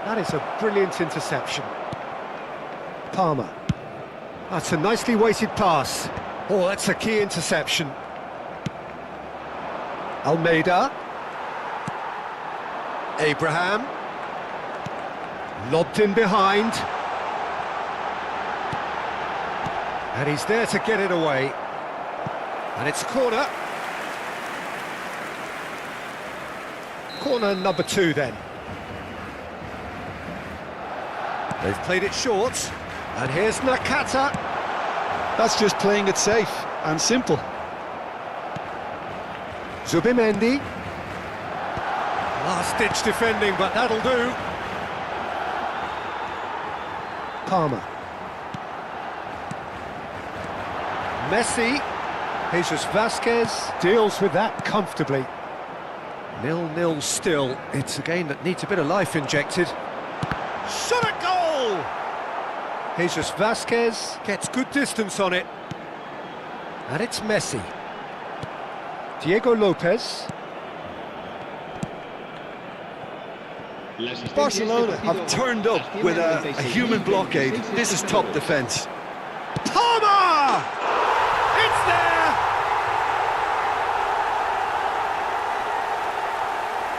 That is a brilliant interception. Palmer. That's a nicely weighted pass. Oh, that's a key interception. Almeida. Abraham. Lobbed in behind. And he's there to get it away. And it's a corner. Corner number 2 then. They've played it short. And here's Nakata. That's just playing it safe and simple. Zubimendi. Last-ditch defending, but that'll do. Palmer. Messi. Jesus Vasquez deals with that comfortably. 0-0 still. It's a game that needs a bit of life injected. Shot at goal! Jesus Vasquez gets good distance on it. And it's Messi. Diego Lopez. Barcelona have turned up with a human blockade. This is top defence. Palmer! It's there!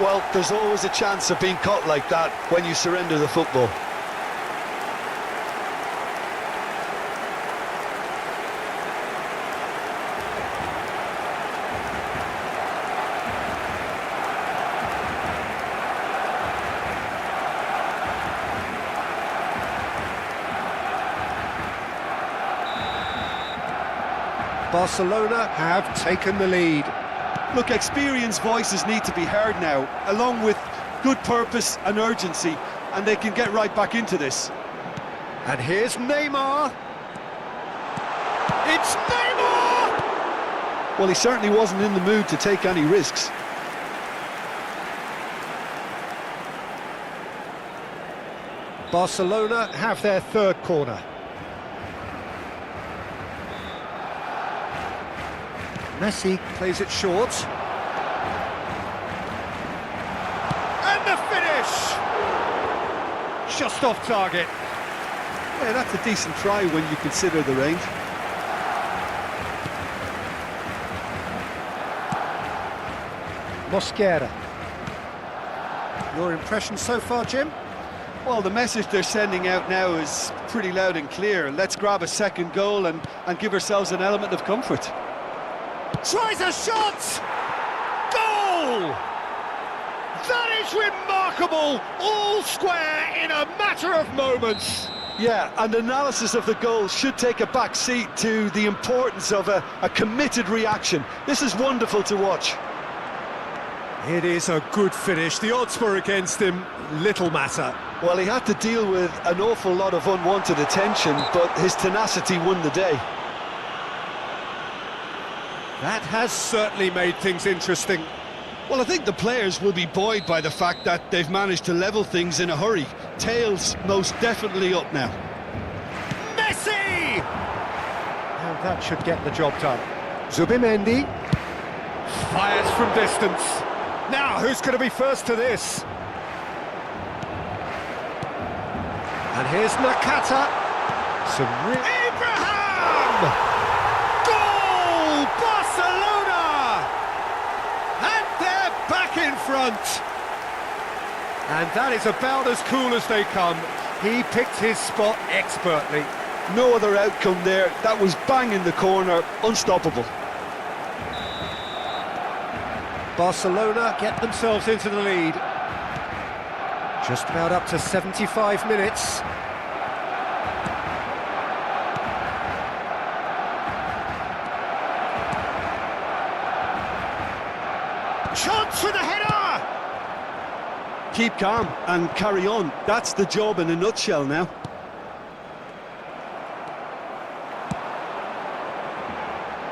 Well, there's always a chance of being caught like that when you surrender the football. Barcelona have taken the lead. Look, experienced voices need to be heard now, along with good purpose and urgency, and they can get right back into this. And here's Neymar. It's Neymar! Well, he certainly wasn't in the mood to take any risks. Barcelona have their third corner. Messi plays it short. And the finish! Just off target. Yeah, that's a decent try when you consider the range. Mosquera. Your impression so far, Jim? Well, the message they're sending out now is pretty loud and clear. Let's grab a second goal and give ourselves an element of comfort. Tries a shot! Goal! That is remarkable! All square in a matter of moments. Yeah, and analysis of the goal should take a back seat to the importance of a committed reaction. This is wonderful to watch. It is a good finish. The odds were against him. Little matter. Well, he had to deal with an awful lot of unwanted attention, but his tenacity won the day. That has certainly made things interesting. Well, I think the players will be buoyed by the fact that they've managed to level things in a hurry. Tails most definitely up now. Messi! And that should get the job done. Zubimendi fires from distance. Now, who's going to be first to this? And here's Nakata. Abraham! Goal! Barcelona! And they're back in front. And that is about as cool as they come. He picked his spot expertly. No other outcome there. That was bang in the corner, unstoppable. Barcelona get themselves into the lead. Just about up to 75 minutes. Chance for the header! Keep calm and carry on. That's the job in a nutshell now.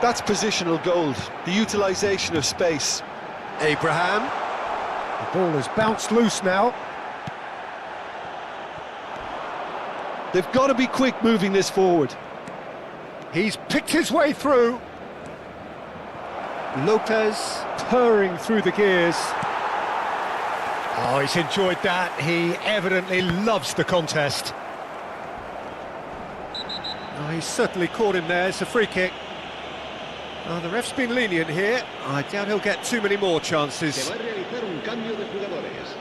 That's positional gold, the utilisation of space. Abraham. The ball has bounced loose now. They've got to be quick moving this forward. He's picked his way through. Lopez purring through the gears. Oh, he's enjoyed that. He evidently loves the contest. Oh, he's certainly caught him there. It's a free kick. Oh, the ref's been lenient here. I doubt he'll get too many more chances. Se va a realizar un cambio de jugadores.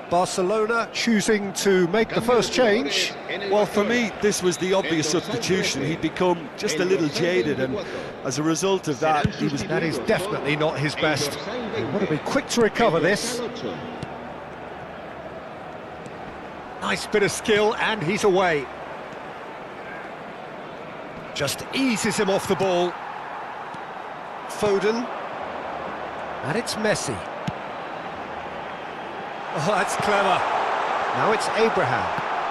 Barcelona choosing to make the first change. Well, for me, this was the obvious substitution. He'd become just a little jaded, and as a result of that, he was... That is definitely not his best. He want to be quick to recover this. Nice bit of skill, and he's away. Just eases him off the ball. Foden. And it's Messi. Oh, that's clever. Now it's Abraham.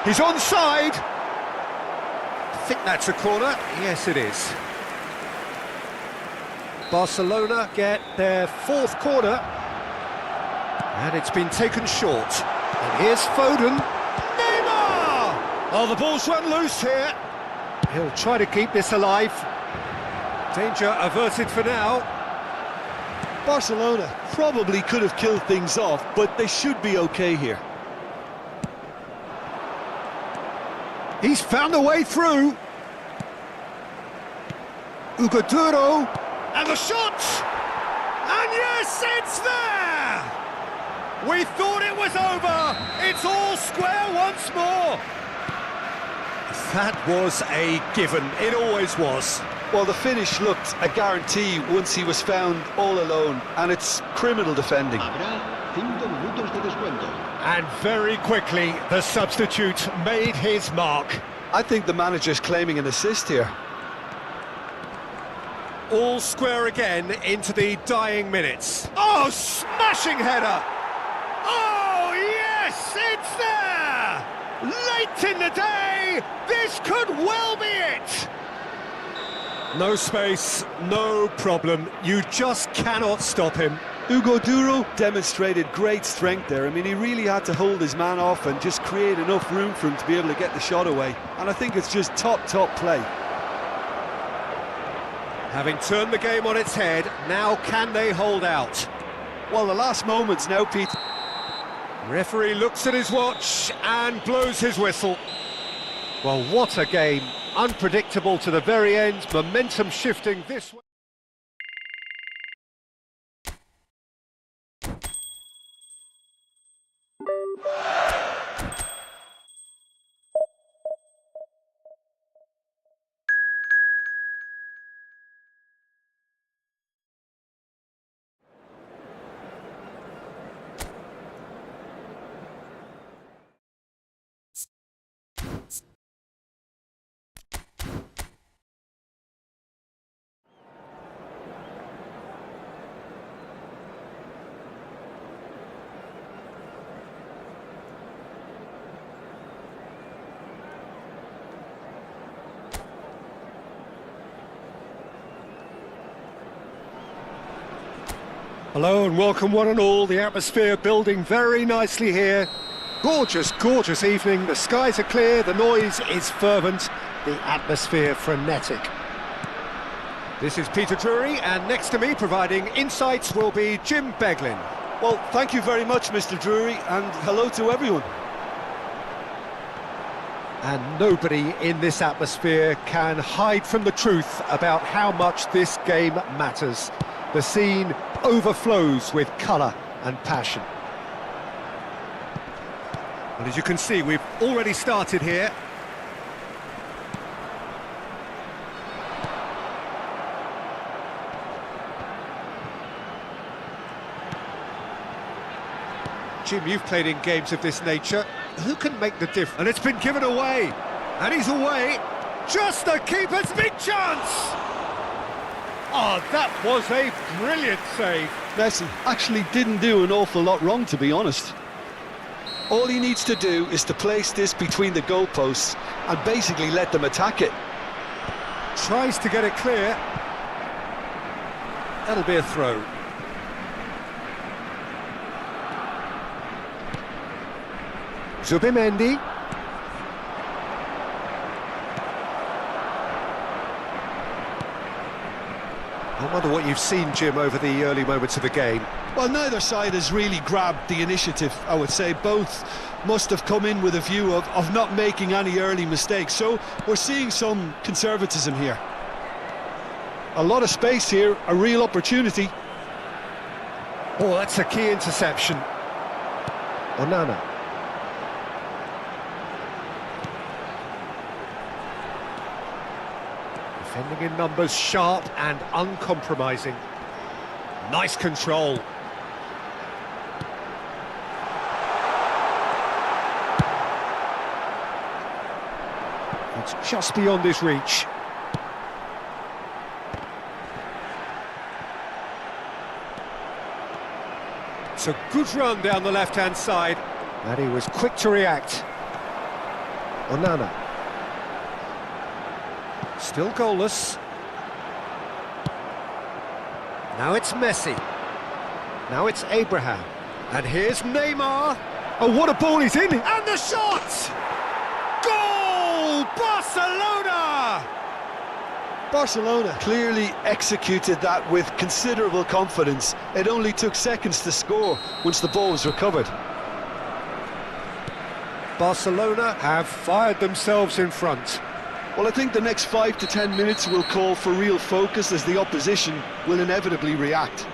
He's onside. I think that's a corner. Yes, it is. Barcelona get their fourth corner. And it's been taken short. And here's Foden. Neymar! Oh, the ball's run loose here. He'll try to keep this alive. Danger averted for now. Barcelona probably could have killed things off, but they should be okay here. He's found a way through. Ugaduro. And the shot! And yes, it's there! We thought it was over. It's all square once more. That was a given. It always was. Well, the finish looked a guarantee once he was found all alone, and it's criminal defending. Habrá 5 minutos de descuento. And very quickly, the substitute made his mark. I think the manager's claiming an assist here. All square again into the dying minutes. Oh, smashing header! Oh, yes, it's there! Late in the day, this could well be it! No space, no problem. You just cannot stop him. Hugo Duro demonstrated great strength there. I mean, he really had to hold his man off and just create enough room for him to be able to get the shot away. And I think it's just top play. Having turned the game on its head, now can they hold out? Well, the last moments now, Pete. Referee looks at his watch and blows his whistle. Well, what a game. Unpredictable to the very end, momentum shifting this way. Hello and welcome one and all, the atmosphere building very nicely here. Gorgeous, gorgeous evening, the skies are clear, the noise is fervent, the atmosphere frenetic. This is Peter Drury, and next to me providing insights will be Jim Beglin. Well, thank you very much, Mr. Drury, and hello to everyone. And nobody in this atmosphere can hide from the truth about how much this game matters. The scene overflows with colour and passion. And as you can see, we've already started here. Jim, you've played in games of this nature. Who can make the difference? And it's been given away. And he's away. Just the keeper's big chance! Oh, that was a brilliant save. Messi actually didn't do an awful lot wrong, to be honest. All he needs to do is to place this between the goalposts and basically let them attack it. Tries to get it clear. That'll be a throw. Zubimendi. I wonder what you've seen, Jim, over the early moments of the game. Well, neither side has really grabbed the initiative, I would say. Both must have come in with a view of not making any early mistakes. So we're seeing some conservatism here. A lot of space here, a real opportunity. Oh, that's a key interception. Onana. Defending in numbers, sharp and uncompromising. Nice control. It's just beyond his reach. It's a good run down the left-hand side. And he was quick to react. Onana. Still goalless. Now it's Messi. Now it's Abraham. And here's Neymar. Oh, what a ball he's in! And the shot! Goal! Barcelona! Barcelona clearly executed that with considerable confidence. It only took seconds to score once the ball was recovered. Barcelona have fired themselves in front. Well, I think the next 5 to 10 minutes will call for real focus as the opposition will inevitably react.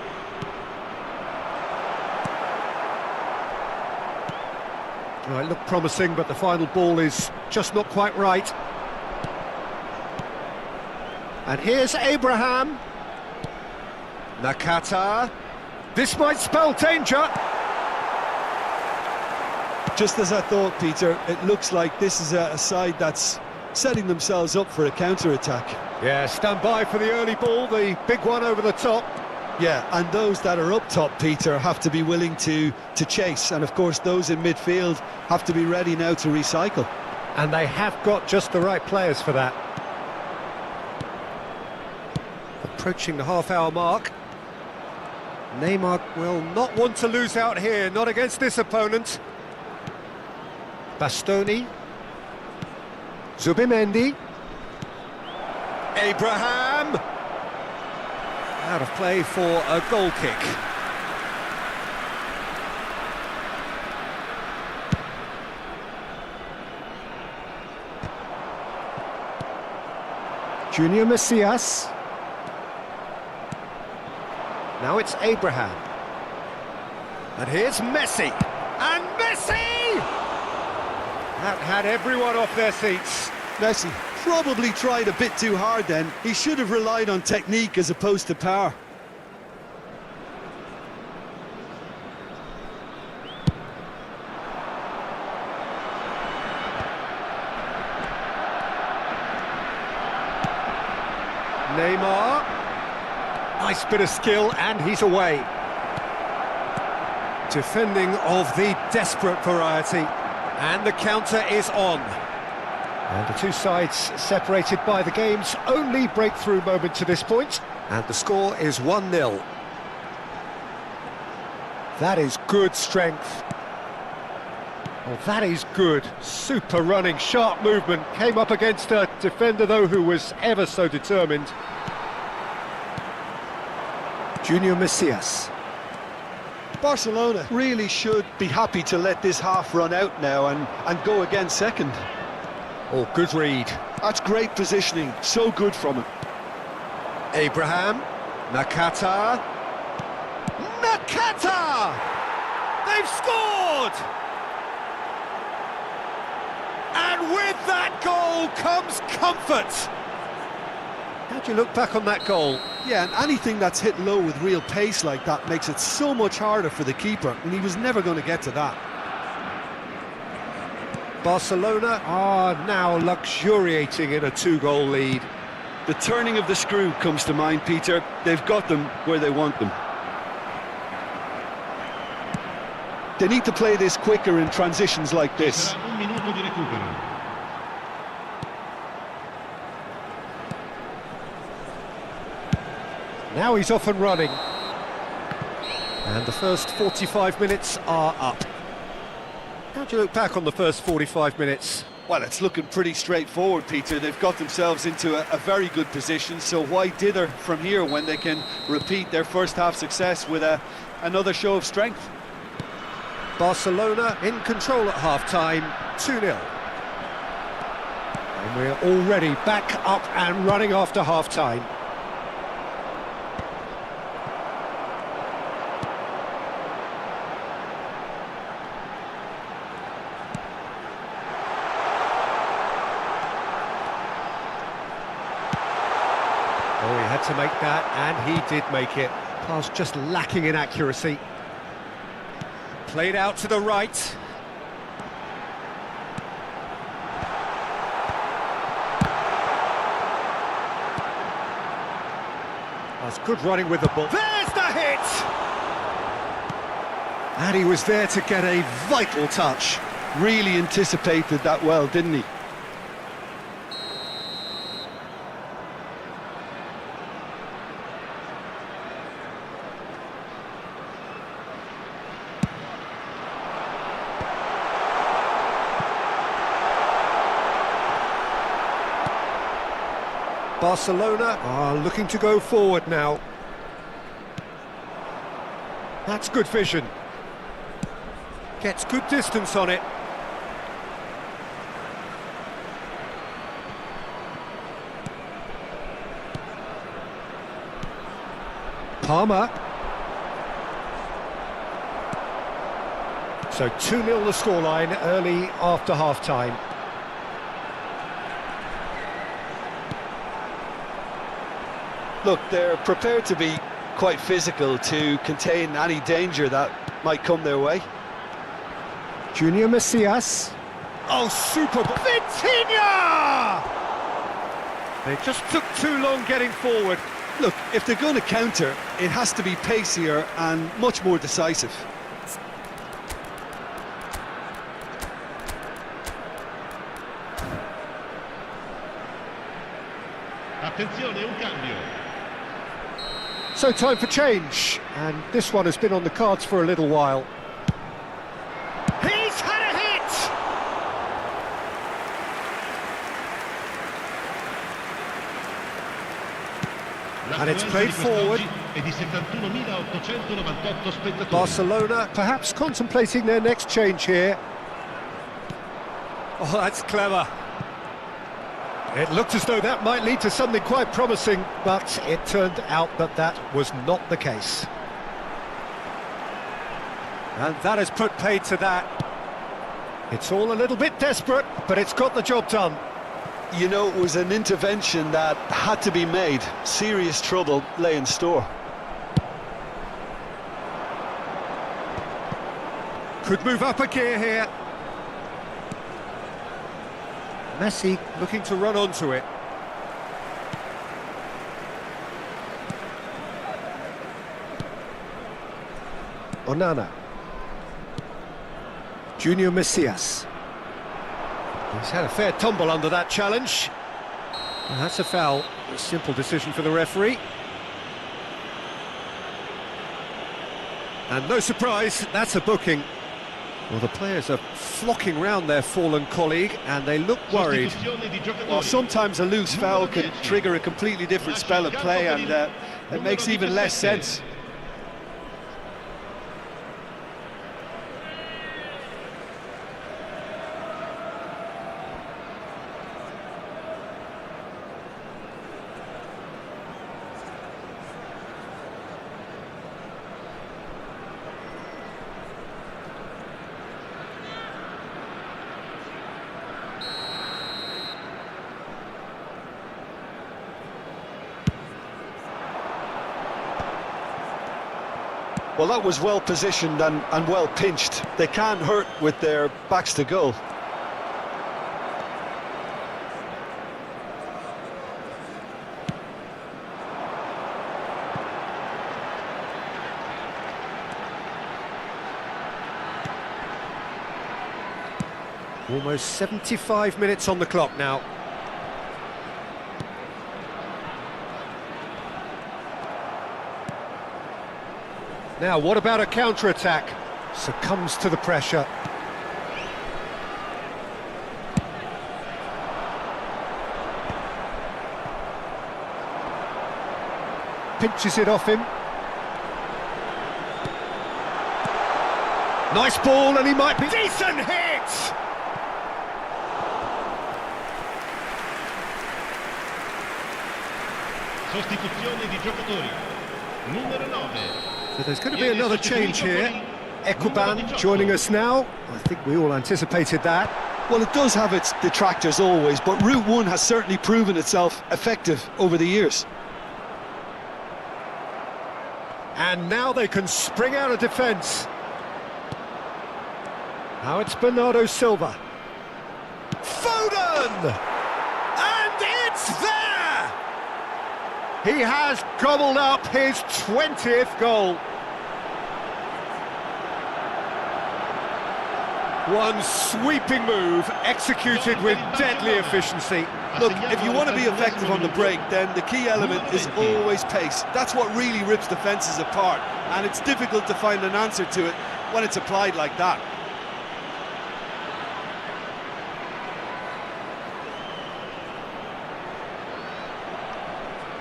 Well, it looked promising, but the final ball is just not quite right. And here's Abraham. Nakata. This might spell danger. Just as I thought, Peter, it looks like this is a side that's setting themselves up for a counter-attack. Yeah, stand by for the early ball, the big one over the top. Yeah, and those that are up top, Peter, have to be willing to chase. And of course, those in midfield have to be ready now to recycle. And they have got just the right players for that. Approaching the half-hour mark. Neymar will not want to lose out here, not against this opponent. Bastoni. Zubimendi. Abraham. Out of play for a goal kick. Junior Messias. Now it's Abraham. And here's Messi. And Messi! That had everyone off their seats. Messi probably tried a bit too hard then. He should have relied on technique as opposed to power. Neymar. Nice bit of skill, and he's away. Defending of the desperate variety. And the counter is on. And the two sides separated by the game's only breakthrough moment to this point. And the score is 1-0. That is good strength. Well, that is good. Super running, sharp movement. Came up against a defender, though, who was ever so determined. Junior Messias. Barcelona really should be happy to let this half run out now and go again second. Oh, good read. That's great positioning, so good from him. Abraham. Nakata. Nakata! They've scored! And with that goal comes comfort. How do you look back on that goal? Yeah, and anything that's hit low with real pace like that makes it so much harder for the keeper, and he was never going to get to that. Barcelona are now luxuriating in a 2-goal lead. The turning of the screw comes to mind, Peter. They've got them where they want them. They need to play this quicker in transitions like this. Un minuto di recupero. Now he's off and running. And the first 45 minutes are up. How do you look back on the first 45 minutes? Well, it's looking pretty straightforward, Peter. They've got themselves into a very good position, so why dither from here when they can repeat their first half success with another show of strength? Barcelona in control at half-time, 2-0. And we're already back up and running after half-time. Oh, he had to make that, and he did make it. Pass just lacking in accuracy. Played out to the right. That's good running with the ball. There's the hit! And he was there to get a vital touch. Really anticipated that well, didn't he? Barcelona are looking to go forward now. That's good vision. Gets good distance on it. Palmer. So 2-0 the scoreline early after half-time. Look, they're prepared to be quite physical to contain any danger that might come their way. Junior Messias. Oh, super! Vitinha! They just took too long getting forward. Look, if they're going to counter, it has to be pacier and much more decisive. Attenzione, un cambio. So time for change, and this one has been on the cards for a little while. He's had a hit! And it's played forward. È di 71.898 spettatori. Barcelona perhaps contemplating their next change here. Oh, that's clever. It looked as though that might lead to something quite promising, but it turned out that that was not the case. And that has put paid to that. It's all a little bit desperate, but it's got the job done. You know, it was an intervention that had to be made. Serious trouble lay in store. Could move up a gear here. Messi looking to run onto it. Onana. Junior Messias. He's had a fair tumble under that challenge. And that's a foul. A simple decision for the referee. And no surprise, that's a booking. Well, the players are flocking round their fallen colleague and they look worried. Well, sometimes a loose foul can trigger a completely different spell of play, and it makes even less sense. Well, that was well positioned and well pinched. They can't hurt with their backs to goal. Almost 75 minutes on the clock now. Now, what about a counter-attack? Succumbs to the pressure. Pinches it off him. Nice ball, and he might be... Decent hit! Sostituzione di giocatori. Numero 9. So there's going to be another change here. Ekuban joining us now. I think we all anticipated that. Well, it does have its detractors always, but Route 1 has certainly proven itself effective over the years. And now they can spring out of defence. Now it's Bernardo Silva. Foden! And it's there! He has gobbled up his 20th goal. One sweeping move, executed with deadly efficiency. Look, if you want to be effective on the break, then the key element is always pace. That's what really rips defences apart, and it's difficult to find an answer to it when it's applied like that.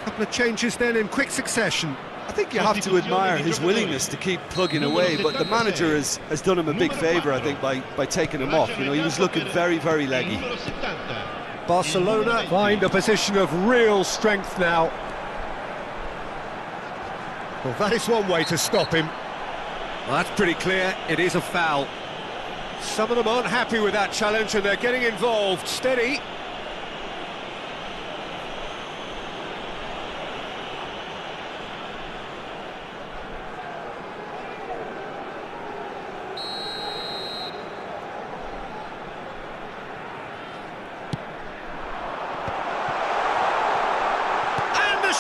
Couple of changes then in quick succession. I think you have to admire his willingness to keep plugging away, but the manager has done him a big favour, I think, by taking him off. You know, he was looking very, very leggy. Barcelona find a position of real strength now. Well, that is one way to stop him. Well, that's pretty clear, it is a foul. Some of them aren't happy with that challenge and they're getting involved. Steady.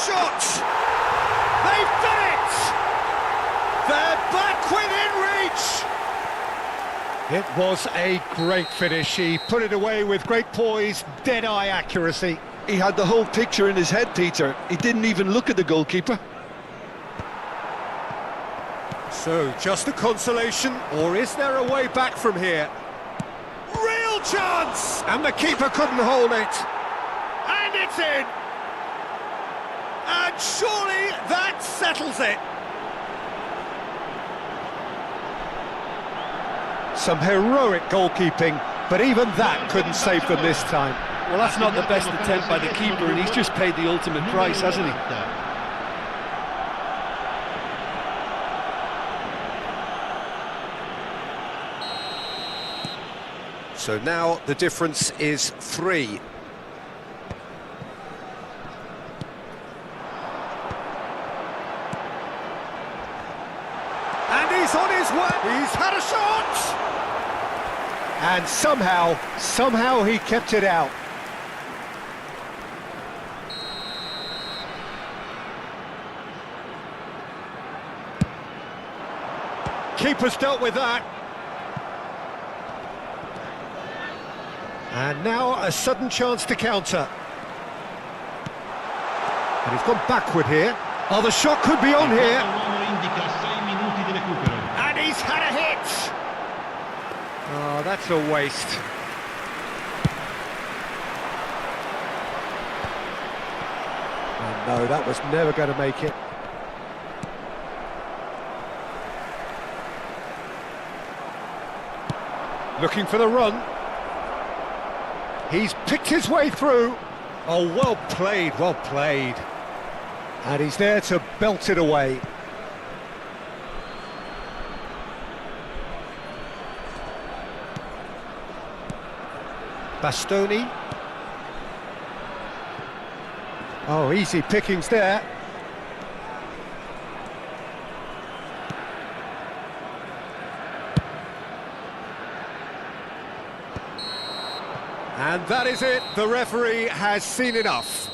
Shot! It was a great finish. He put it away with great poise, dead-eye accuracy. He had the whole picture in his head, Peter. He didn't even look at the goalkeeper. So, just a consolation, or is there a way back from here? Real chance! And the keeper couldn't hold it. And it's in! And surely that settles it. Some heroic goalkeeping, but even that couldn't save them this time. Well, that's not the best attempt by the keeper, and he's just paid the ultimate price, hasn't he? So now the difference is 3. And he's on his way. He's had a shot. And somehow he kept it out. Keeper's dealt with that. And now a sudden chance to counter. And he's gone backward here. Oh, the shot could be on here. And he's had a hit. Oh, that's a waste. Oh, no, that was never going to make it. Looking for the run. He's picked his way through. Oh, well played, well played. And he's there to belt it away. Bastoni. Oh, easy pickings there. And that is it, the referee has seen enough.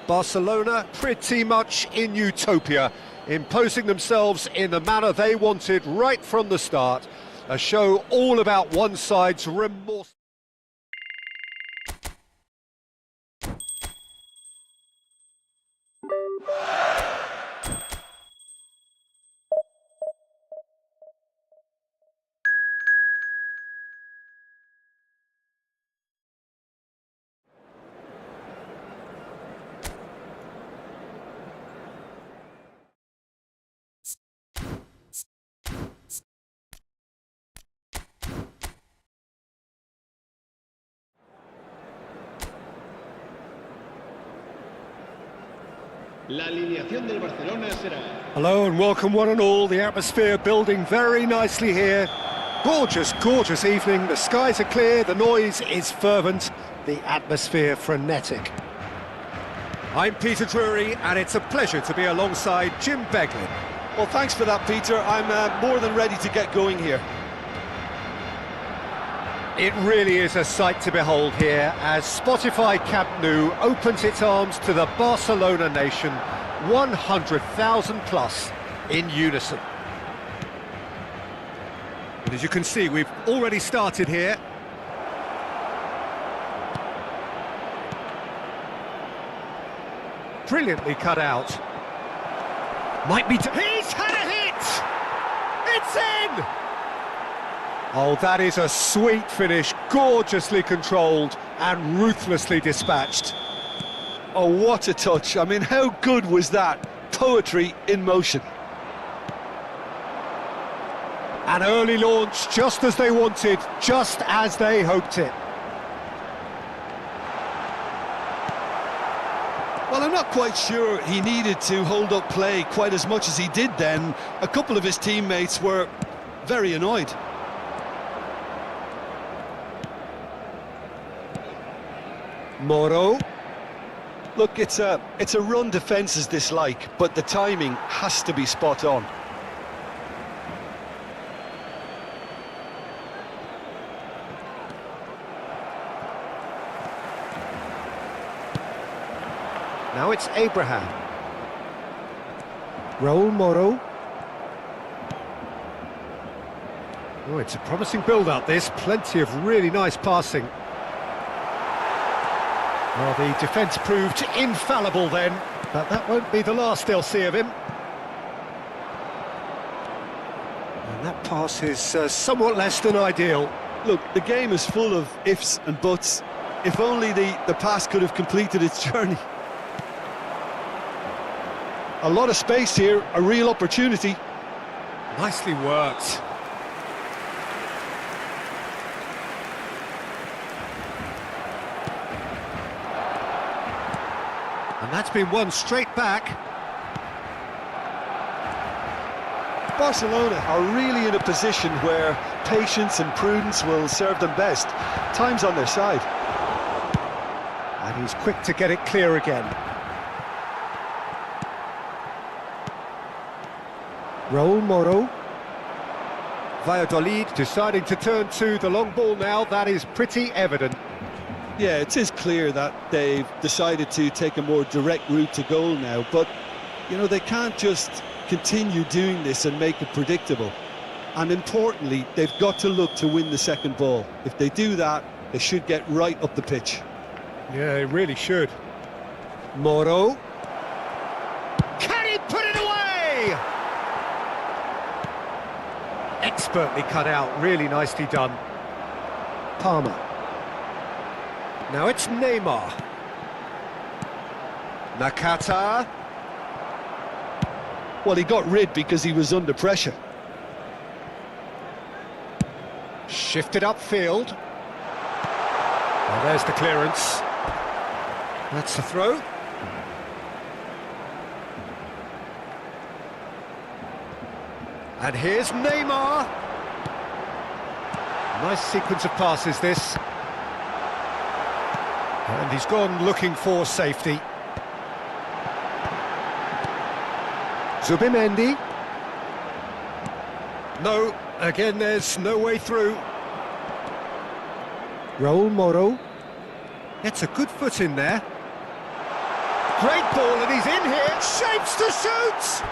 Barcelona pretty much in utopia, imposing themselves in the manner they wanted right from the start. A show all about one side's remorse. La alineación del Barcelona será... Hello and welcome one and all, the atmosphere building very nicely here. Gorgeous, gorgeous evening, the skies are clear, the noise is fervent, the atmosphere frenetic. I'm Peter Drury and it's a pleasure to be alongside Jim Beglin. Well, thanks for that, Peter. I'm more than ready to get going here. It really is a sight to behold here as Spotify Camp Nou opens its arms to the Barcelona nation, 100,000 plus in unison. And as you can see, we've already started here. Brilliantly cut out. Might be... He's had a hit! It's in! Oh, that is a sweet finish, gorgeously controlled and ruthlessly dispatched. Oh, what a touch. I mean, how good was that? Poetry in motion. An early launch, just as they wanted, just as they hoped it. Well, I'm not quite sure he needed to hold up play quite as much as he did then. A couple of his teammates were very annoyed. Moro. Look, it's a run defence's dislike, but the timing has to be spot on. Now it's Abraham. Raul Moro. Oh, it's a promising build-up, this. Plenty of really nice passing. Well, the defence proved infallible then, but that won't be the last they'll see of him. And that pass is somewhat less than ideal. Look, the game is full of ifs and buts. If only the pass could have completed its journey. A lot of space here, a real opportunity. Nicely worked. And that's been won straight back. Barcelona are really in a position where patience and prudence will serve them best. Time's on their side. And he's quick to get it clear again. Raúl Moro. Valladolid deciding to turn to the long ball now. That is pretty evident. Yeah, it is clear that they've decided to take a more direct route to goal now, but, you know, they can't just continue doing this and make it predictable. And importantly, they've got to look to win the second ball. If they do that, they should get right up the pitch. Yeah, they really should. Moro. Can he put it away? Expertly cut out, really nicely done. Palmer. Now it's Neymar. Nakata. Well, he got rid because he was under pressure. Shifted upfield. Well, there's the clearance. That's the throw. And here's Neymar. Nice sequence of passes, this. And he's gone looking for safety. Zubimendi. No, again there's no way through. Raúl Moro. Gets a good foot in there. Great ball and he's in here. Shapes to shoot!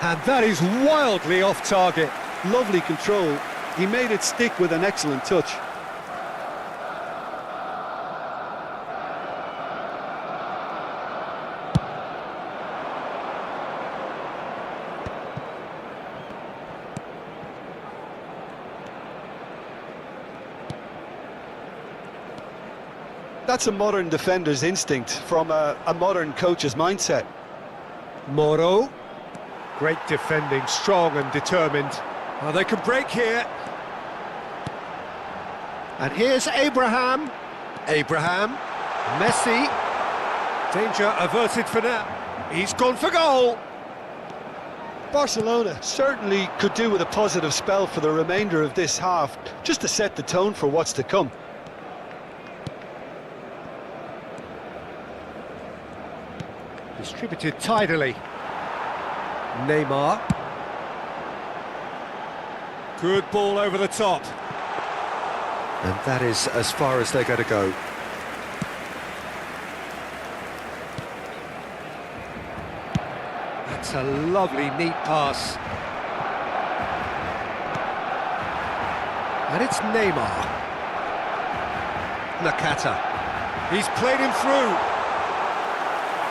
And that is wildly off target. Lovely control. He made it stick with an excellent touch. That's a modern defender's instinct from a modern coach's mindset. Moro. Great defending, strong and determined. Well, they can break here. And here's Abraham. Abraham. Messi. Danger averted for now. He's gone for goal. Barcelona certainly could do with a positive spell for the remainder of this half, just to set the tone for what's to come. Distributed tidily. Neymar. Good ball over the top. And that is as far as they're going to go. That's a lovely, neat pass. And it's Neymar. Nakata. He's played him through.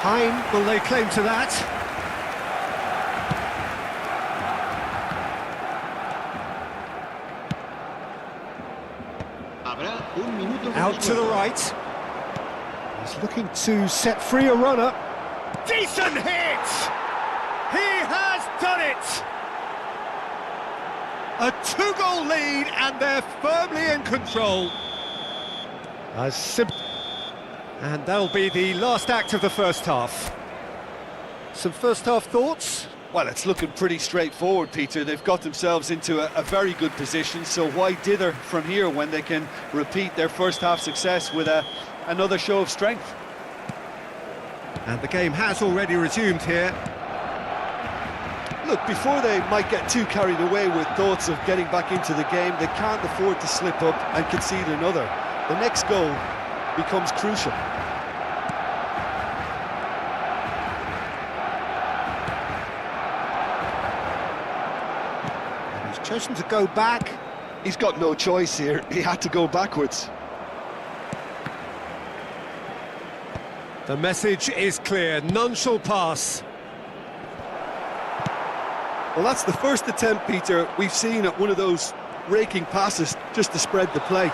Hein will lay claim to that. Out to the right. He's looking to set free a runner. Decent hit! He has done it! A two-goal lead and they're firmly in control. As simple. And that'll be the last act of the first half. Some first half thoughts? Well, it's looking pretty straightforward, Peter. They've got themselves into a very good position, so why dither from here when they can repeat their first half success with another show of strength? And the game has already resumed here. Look, before they might get too carried away with thoughts of getting back into the game, they can't afford to slip up and concede another. The next goal becomes crucial. chosen to go back. He's got no choice here. He had to go backwards. The message is clear, none shall pass. Well, that's the first attempt, Peter, we've seen at one of those raking passes just to spread the play.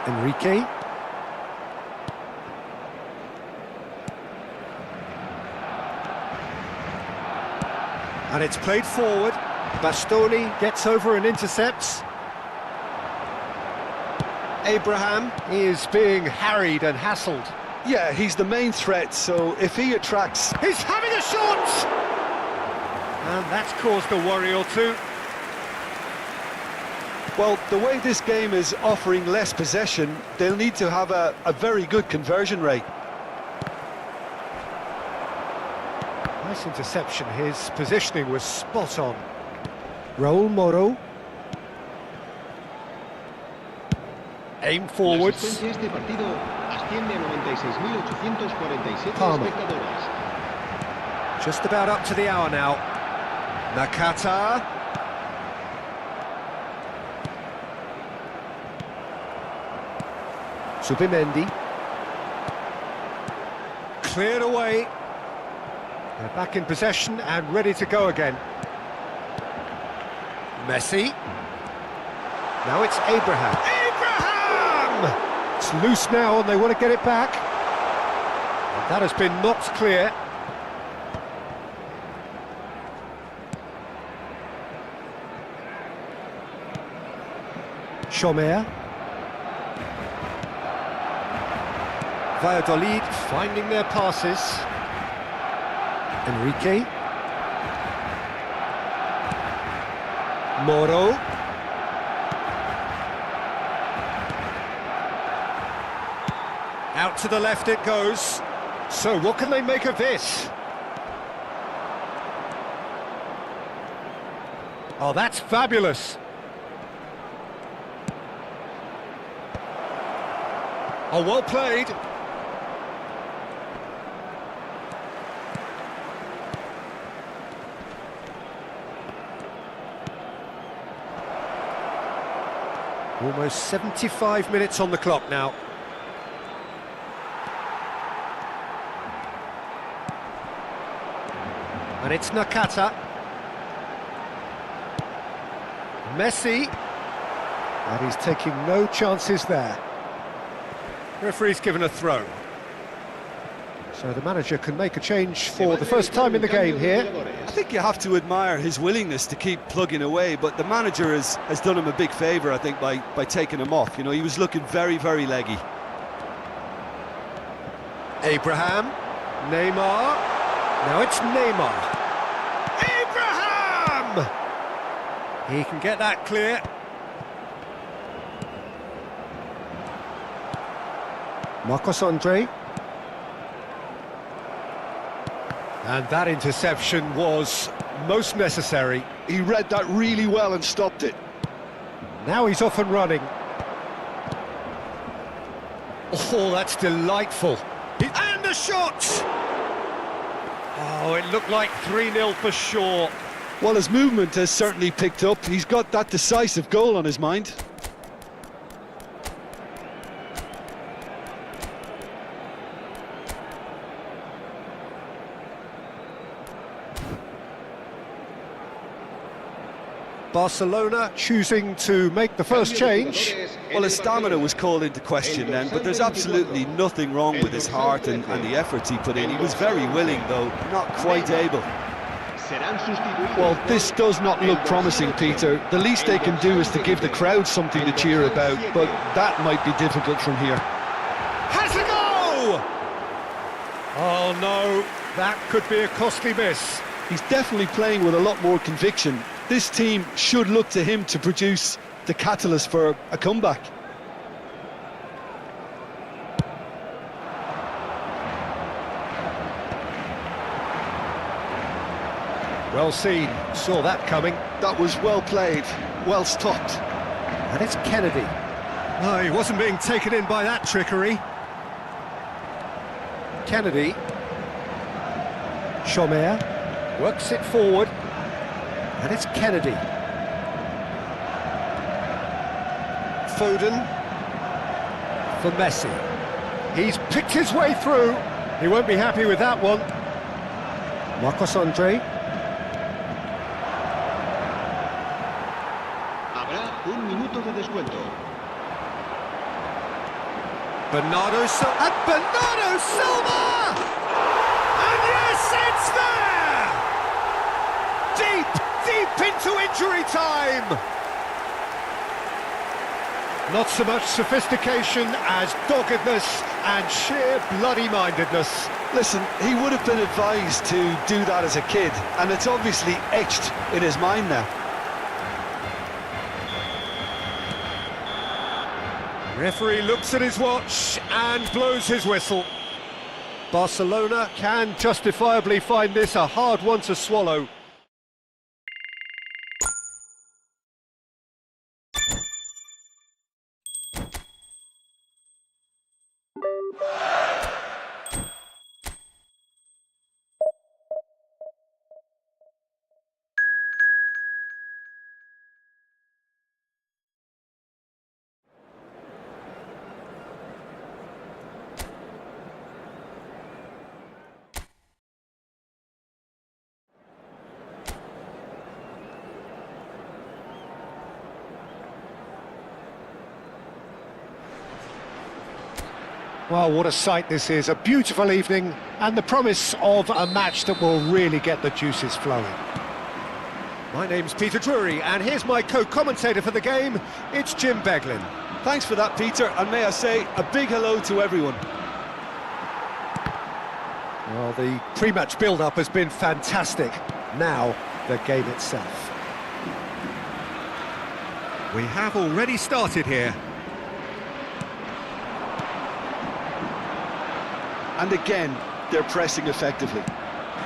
Enrique. And it's played forward. Bastoni gets over and intercepts. Abraham is being harried and hassled. Yeah, he's the main threat, so if he attracts... He's having a shot! And that's caused a worry or two. Well, the way this game is offering less possession, they'll need to have a very good conversion rate. Nice interception, his positioning was spot on. Raúl Moro. Aim La forwards. asistencia a este partido asciende a 96.847 Palmer. espectadores. Just about up to the hour now. Nakata. Subimendi. Cleared away. They're back in possession and ready to go again. Messi. Now it's Abraham. Abraham! It's loose now and they want to get it back. And that has been knocked clear. Chomer. Valladolid finding their passes. Enrique. Moro. Out to the left it goes. So what can they make of this? Oh, that's fabulous. Oh, well played. Almost 75 minutes on the clock now. And it's Nakata. Messi. And he's taking no chances there. Referee's given a throw. So the manager can make a change for the first time in the game here. I think you have to admire his willingness to keep plugging away, but the manager has done him a big favour, I think, by taking him off. You know, he was looking very, very leggy. Abraham. Neymar. Now it's Neymar. Abraham! He can get that clear. Marcos Andre. And that interception was most necessary. He read that really well and stopped it. Now he's off and running. Oh, that's delightful. And the shot! Oh, it looked like 3-0 for sure. Well, his movement has certainly picked up. He's got that decisive goal on his mind. Barcelona choosing to make the first change. Well, his stamina was called into question then, but there's absolutely nothing wrong with his heart and the efforts he put in. He was very willing, though, not quite able. Well, this does not look promising, Peter. The least they can do is to give the crowd something to cheer about, but that might be difficult from here. Has a go! Oh no, that could be a costly miss. He's definitely playing with a lot more conviction. This team should look to him to produce the catalyst for a comeback. Well seen, saw that coming. That was well played, well stopped. And it's Kennedy. Oh, he wasn't being taken in by that trickery. Kennedy. Chomer works it forward. And it's Kennedy. Foden. For Messi. He's picked his way through. He won't be happy with that one. Marcos Andre. Habrá un minuto de descuento. Bernardo Silva. And Bernardo Silva! And yes, it's there! Deep into injury time! Not so much sophistication as doggedness and sheer bloody-mindedness. Listen, he would have been advised to do that as a kid, and it's obviously etched in his mind now. Referee looks at his watch and blows his whistle. Barcelona can justifiably find this a hard one to swallow. Well, what a sight this is, a beautiful evening and the promise of a match that will really get the juices flowing. My name's Peter Drury and here's my co-commentator for the game, it's Jim Beglin. Thanks for that, Peter, and may I say a big hello to everyone. Well, the pre-match build-up has been fantastic. Now, the game itself. We have already started here. And again, they're pressing effectively.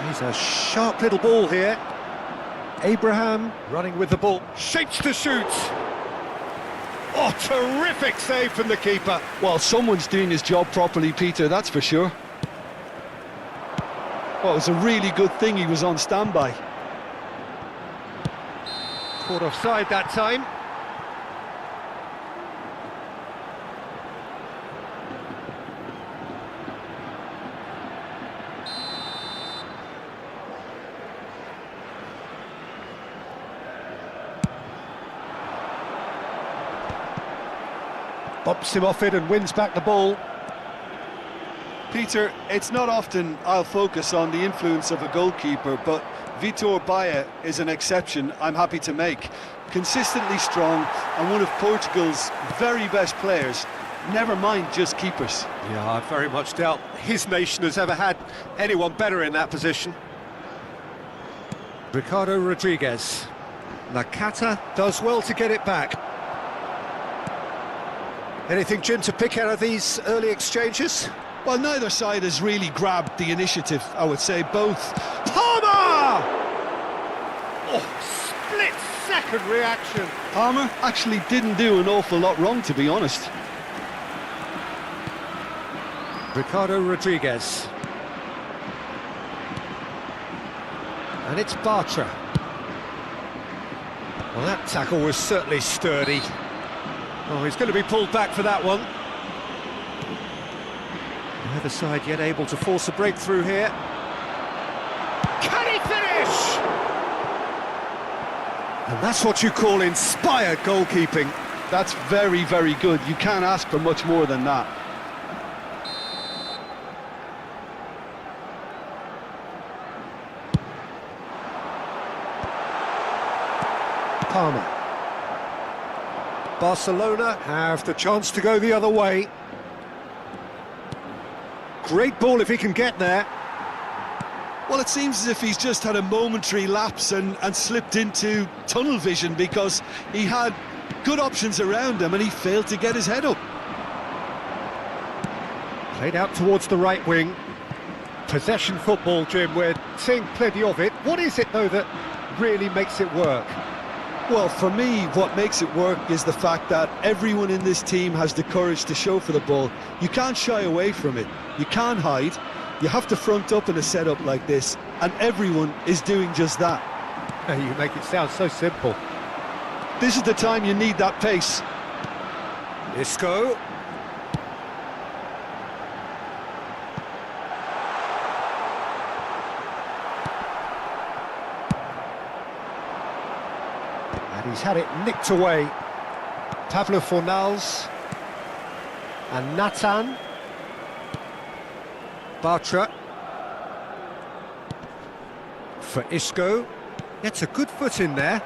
He's a sharp little ball here. Abraham running with the ball, shapes to shoot. Oh, terrific save from the keeper. Well, someone's doing his job properly, Peter, that's for sure. Well, it was a really good thing he was on standby. Caught offside that time. Bops him off it and wins back the ball. Peter, it's not often I'll focus on the influence of a goalkeeper, but Vitor Baia is an exception I'm happy to make. Consistently strong and one of Portugal's very best players, never mind just keepers. Yeah, I very much doubt his nation has ever had anyone better in that position. Ricardo Rodriguez. Nakata does well to get it back. Anything, Jim, to pick out of these early exchanges? Well, neither side has really grabbed the initiative, I would say. Both. Palmer! Oh, split-second reaction. Palmer actually didn't do an awful lot wrong, to be honest. Ricardo Rodriguez. And it's Bartra. Well, that tackle was certainly sturdy. Oh, he's going to be pulled back for that one. Neither side yet able to force a breakthrough here. Can he finish? And that's what you call inspired goalkeeping. That's very, very good. You can't ask for much more than that. Palmer. Barcelona have the chance to go the other way. Great ball if he can get there. Well, it seems as if he's just had a momentary lapse and slipped into tunnel vision, because he had good options around him and he failed to get his head up. Played out towards the right wing. Possession football, Jim, we're seeing plenty of it. What is it, though, that really makes it work? Well, for me, what makes it work is the fact that everyone in this team has the courage to show for the ball. You can't shy away from it. You can't hide. You have to front up in a setup like this, and everyone is doing just that. You make it sound so simple. This is the time you need that pace. Isco. And he's had it nicked away. Pablo Fornals. And Nathan. Bartra. For Isco. Gets a good foot in there.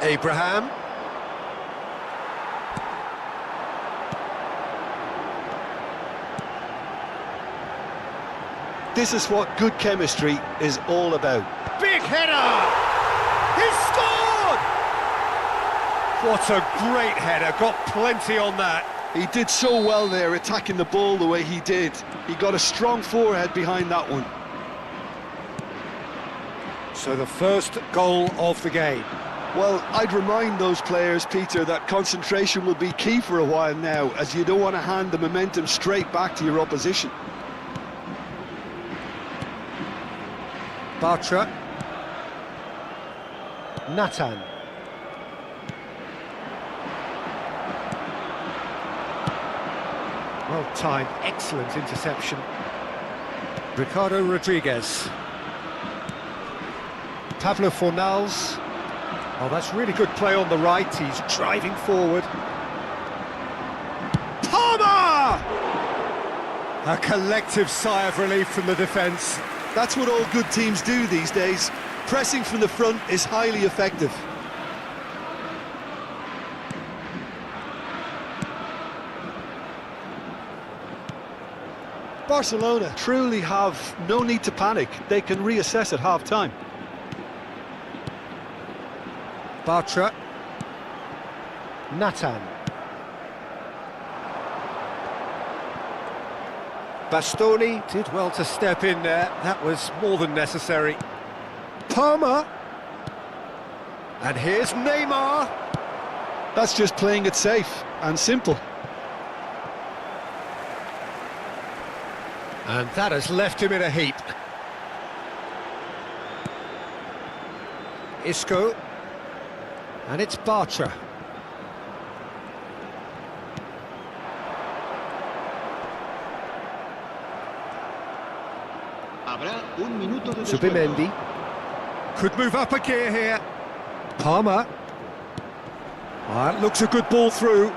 Abraham. This is what good chemistry is all about. Big header! He scored! What a great header, got plenty on that. He did so well there, attacking the ball the way he did. He got a strong forehead behind that one. So the first goal of the game. Well, I'd remind those players, Peter, that concentration will be key for a while now, as you don't want to hand the momentum straight back to your opposition. Bartra. Nathan. Well timed, excellent interception. Ricardo Rodriguez. Pablo Fornals. Oh, that's really good play on the right. He's driving forward. Palmer! A collective sigh of relief from the defence. That's what all good teams do these days. Pressing from the front is highly effective. Barcelona truly have no need to panic. They can reassess at half-time. Bartra. Nathan. Bastoni did well to step in there. That was more than necessary. Palmer. And here's Neymar. That's just playing it safe and simple. And that has left him in a heap. Isco. And it's Bartra. Habrá un minuto de descuento. Zubimendi. Could move up a gear here. Palmer. That looks a good ball through.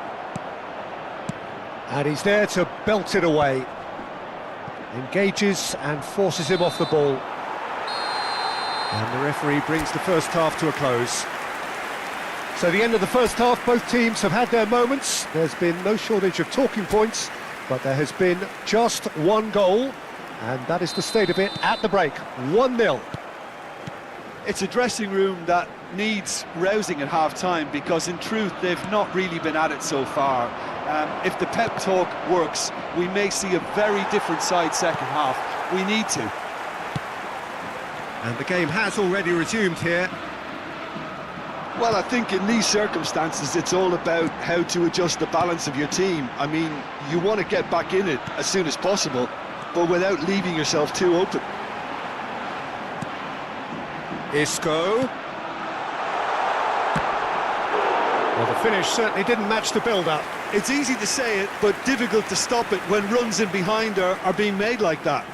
And he's there to belt it away. Engages and forces him off the ball. And the referee brings the first half to a close. So the end of the first half, both teams have had their moments. There's been no shortage of talking points, but there has been just one goal, and that is the state of it at the break. 1-0. It's a dressing room that needs rousing at half-time, because in truth they've not really been at it so far. If the pep talk works, we may see a very different side second half. We need to. And the game has already resumed here. Well, I think in these circumstances it's all about how to adjust the balance of your team. I mean, you want to get back in it as soon as possible, but without leaving yourself too open. Isco. Well, the finish certainly didn't match the build-up. It's easy to say it, but difficult to stop it when runs in behind are being made like that.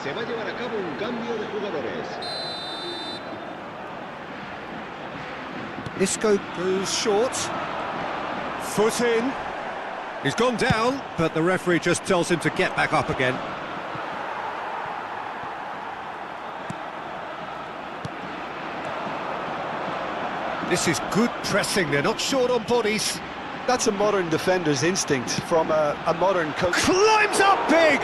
Se va a llevar a cabo un cambio de jugadores. Isco goes short. Foot in. He's gone down, but the referee just tells him to get back up again. This is good pressing, they're not short on bodies. That's a modern defender's instinct from a modern coach. Climbs up big!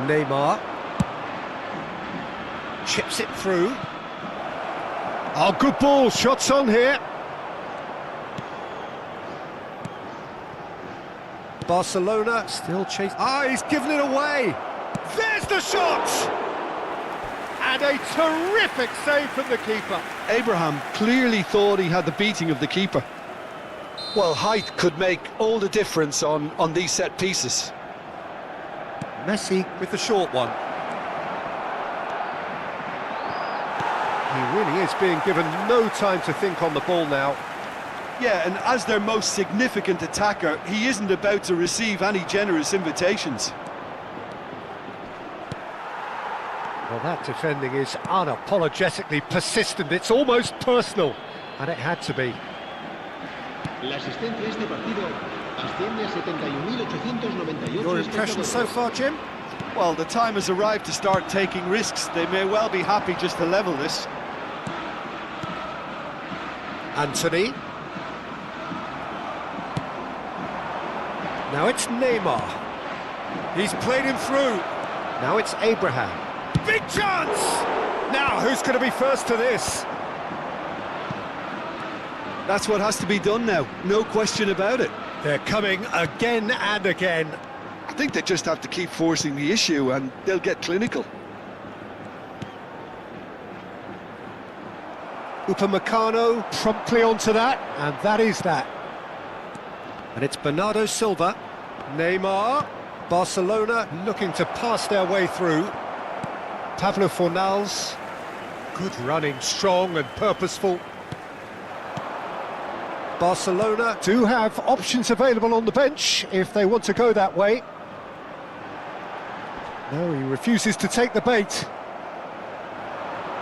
Neymar. Chips it through. Oh, good ball, shots on here. Barcelona still chasing. Ah, he's given it away. There's the shot! And a terrific save from the keeper. Abraham clearly thought he had the beating of the keeper. Well, height could make all the difference on these set pieces. Messi with the short one. He really is being given no time to think on the ball now. Yeah, and as their most significant attacker, he isn't about to receive any generous invitations. Well, that defending is unapologetically persistent. It's almost personal, and it had to be. La asistencia a este partido asciende a 71.898 Your impression so far, Jim? Well, the time has arrived to start taking risks. They may well be happy just to level this. Anthony. Now it's Neymar. He's played him through. Now it's Abraham. Big chance! Now, who's going to be first to this? That's what has to be done now, no question about it. They're coming again and again. I think they just have to keep forcing the issue and they'll get clinical. Upamecano promptly onto that, and that is that. And it's Bernardo Silva. Neymar. Barcelona looking to pass their way through. Pablo Fornals. Good running, strong and purposeful. Barcelona do have options available on the bench if they want to go that way. No, he refuses to take the bait.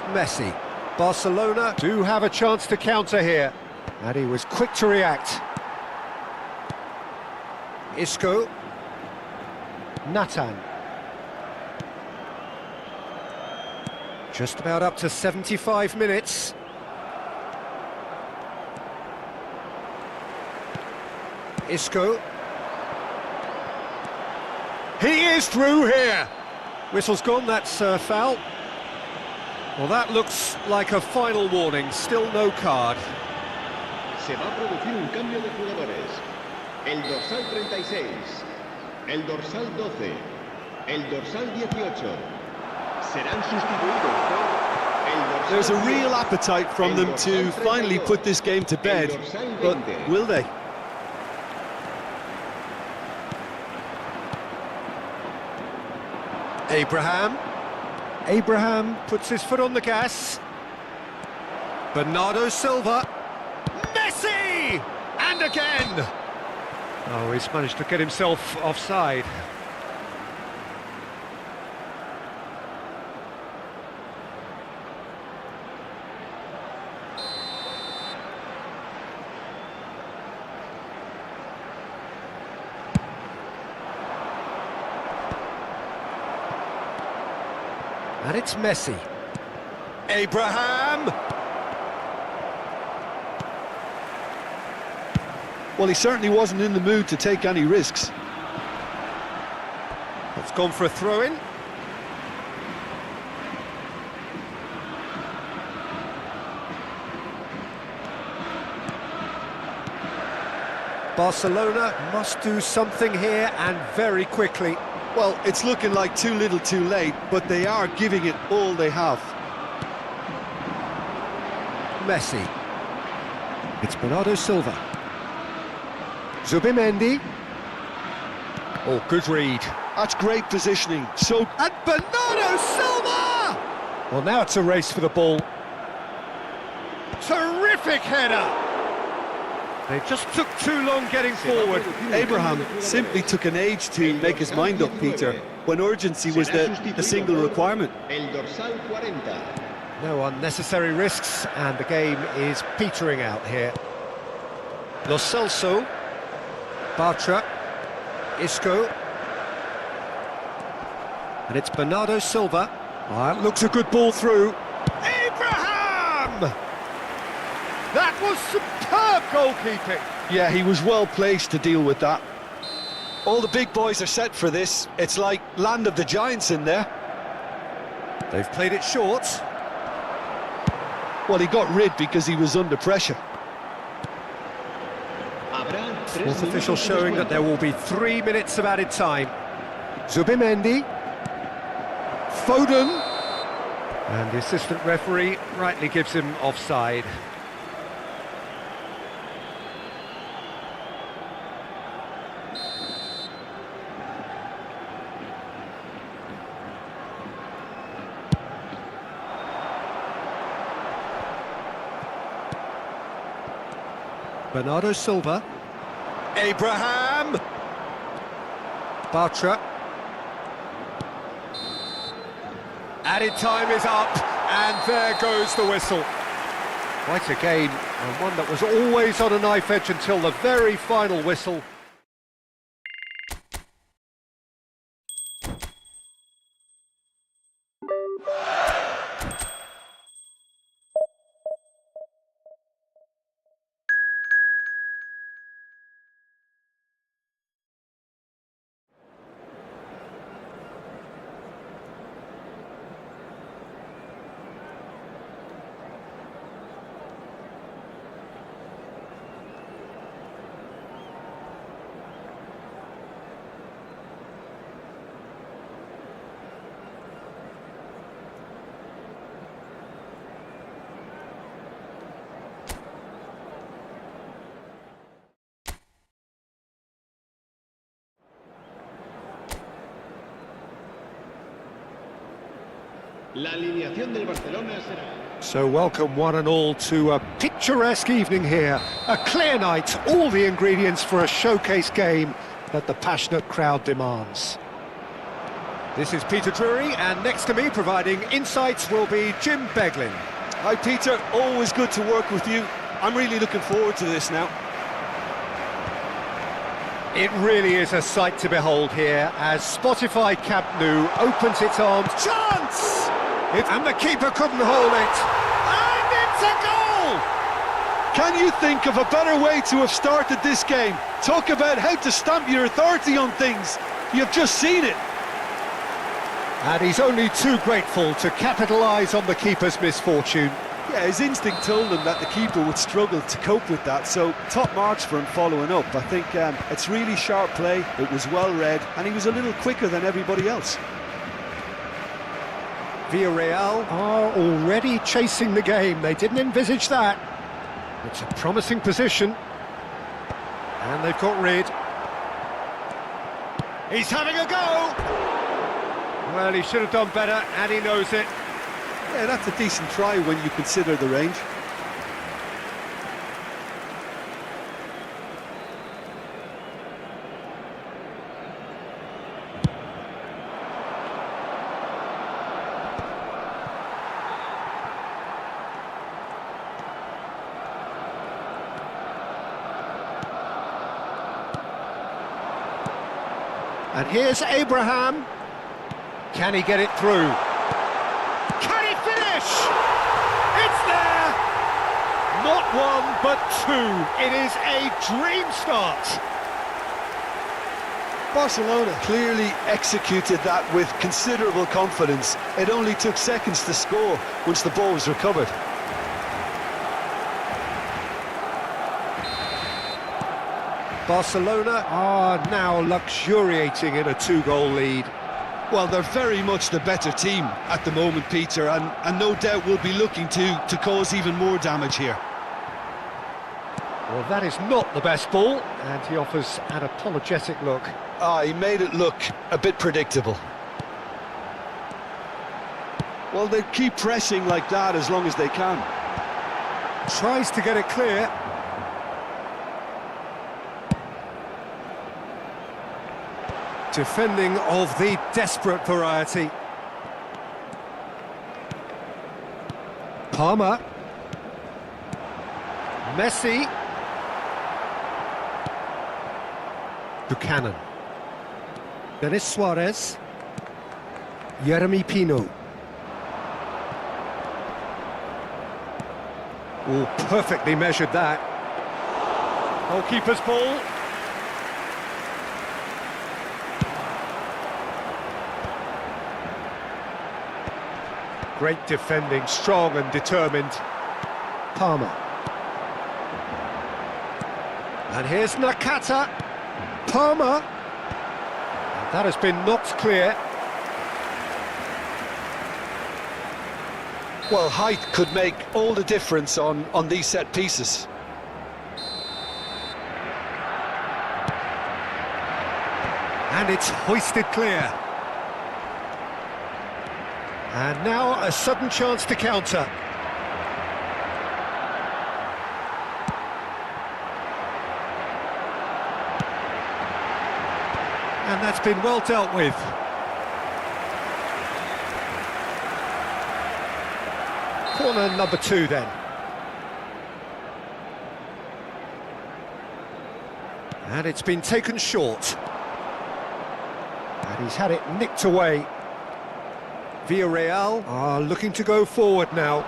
Messi. Barcelona do have a chance to counter here. And he was quick to react. Isco. Nathan. Just about up to 75 minutes. Isco. He is through here. Whistle's gone, that's foul. Well, that looks like a final warning, still no card. Se va a producir un cambio de jugadores. El dorsal 36, el dorsal 12, el dorsal 18. Serán sustituidos por el dorsal. There's a real appetite from them to finally put this game to bed, but will they? Abraham puts his foot on the gas. Bernardo Silva. Messi! And again! Oh, he's managed to get himself offside. And it's Messi. Abraham! Well, he certainly wasn't in the mood to take any risks. It's gone for a throw-in. Barcelona must do something here and very quickly. Well, it's looking like too little too late, but they are giving it all they have. Messi. It's Bernardo Silva. Zubimendi. Oh, good read. That's great positioning. So, And Bernardo Silva! Well, now it's a race for the ball. Terrific header! They just took too long getting forward. Abraham simply took an age to make his mind up, Peter, when urgency was the single requirement. El dorsal 40. No unnecessary risks, and the game is petering out here. Lo Celso. Bartra. Isco. And it's Bernardo Silva. Oh, that looks a good ball through. Abraham! That was superb goalkeeping. Yeah, he was well placed to deal with that. All the big boys are set for this. It's like land of the giants in there. They've played it short. Well, he got rid because he was under pressure. Habrá Sport officials showing that there will be 3 minutes of added time. Zubimendi. Foden. And the assistant referee rightly gives him offside. Bernardo Silva. Abraham. Bartra. Added time is up, and there goes the whistle. Quite a game, and one that was always on a knife edge until the very final whistle. La alineación del Barcelona será... So welcome one and all to a picturesque evening here. A clear night, all the ingredients for a showcase game that the passionate crowd demands. This is Peter Drury, and next to me providing insights will be Jim Beglin. Hi Peter, always good to work with you. I'm really looking forward to this now. It really is a sight to behold here as Spotify Camp Nou opens its arms. Chance! And the keeper couldn't hold it. And it's a goal! Can you think of a better way to have started this game? Talk about how to stamp your authority on things. You've just seen it. And he's only too grateful to capitalise on the keeper's misfortune. Yeah, his instinct told him that the keeper would struggle to cope with that, so top marks for him following up. I think it's really sharp play, it was well read, and he was a little quicker than everybody else. Villarreal are already chasing the game. They didn't envisage that. It's a promising position. And they've got rid. He's having a go! Well, he should have done better, and he knows it. Yeah, that's a decent try when you consider the range. And here's Abraham. Can he get it through? Can he finish? It's there! Not one, but two. It is a dream start. Barcelona clearly executed that with considerable confidence. It only took seconds to score once the ball was recovered. Barcelona are now luxuriating in a two-goal lead. Well, they're very much the better team at the moment, Peter, and no doubt will be looking to cause even more damage here. Well, that is not the best ball, and he offers an apologetic look. He made it look a bit predictable. Well, they keep pressing like that as long as they can. Tries to get it clear. Defending of the desperate variety. Palmer. Messi. Buchanan. Denis Suarez. Yeremy Pino. Oh, perfectly measured that. Goalkeeper's ball. Great defending, strong and determined. Palmer. And here's Nakata. Palmer. And that has been knocked clear. Well, height could make all the difference on these set pieces. And it's hoisted clear. And now a sudden chance to counter. And that's been well dealt with. Corner number 2 then. And it's been taken short. And he's had it nicked away. Villarreal are looking to go forward now.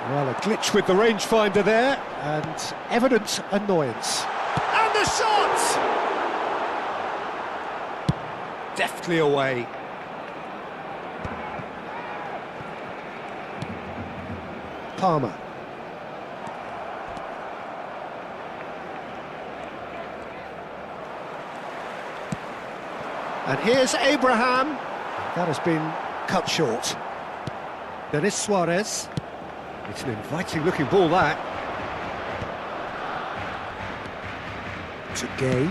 Well, a glitch with the rangefinder there, and evident annoyance. And the shot! Deftly away. Palmer. And here's Abraham. That has been cut short. Denis Suarez. It's an inviting looking ball, that. To Gay.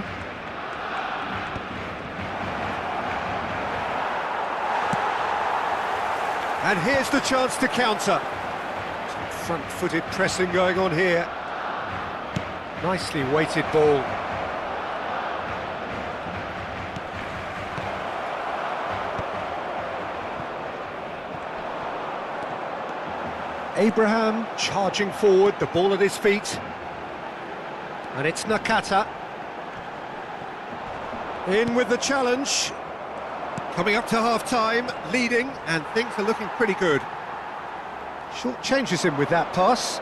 And here's the chance to counter. Some front-footed pressing going on here. Nicely weighted ball. Abraham charging forward, the ball at his feet. And it's Nakata. In with the challenge. Coming up to half-time, leading, and things are looking pretty good. Short changes him with that pass.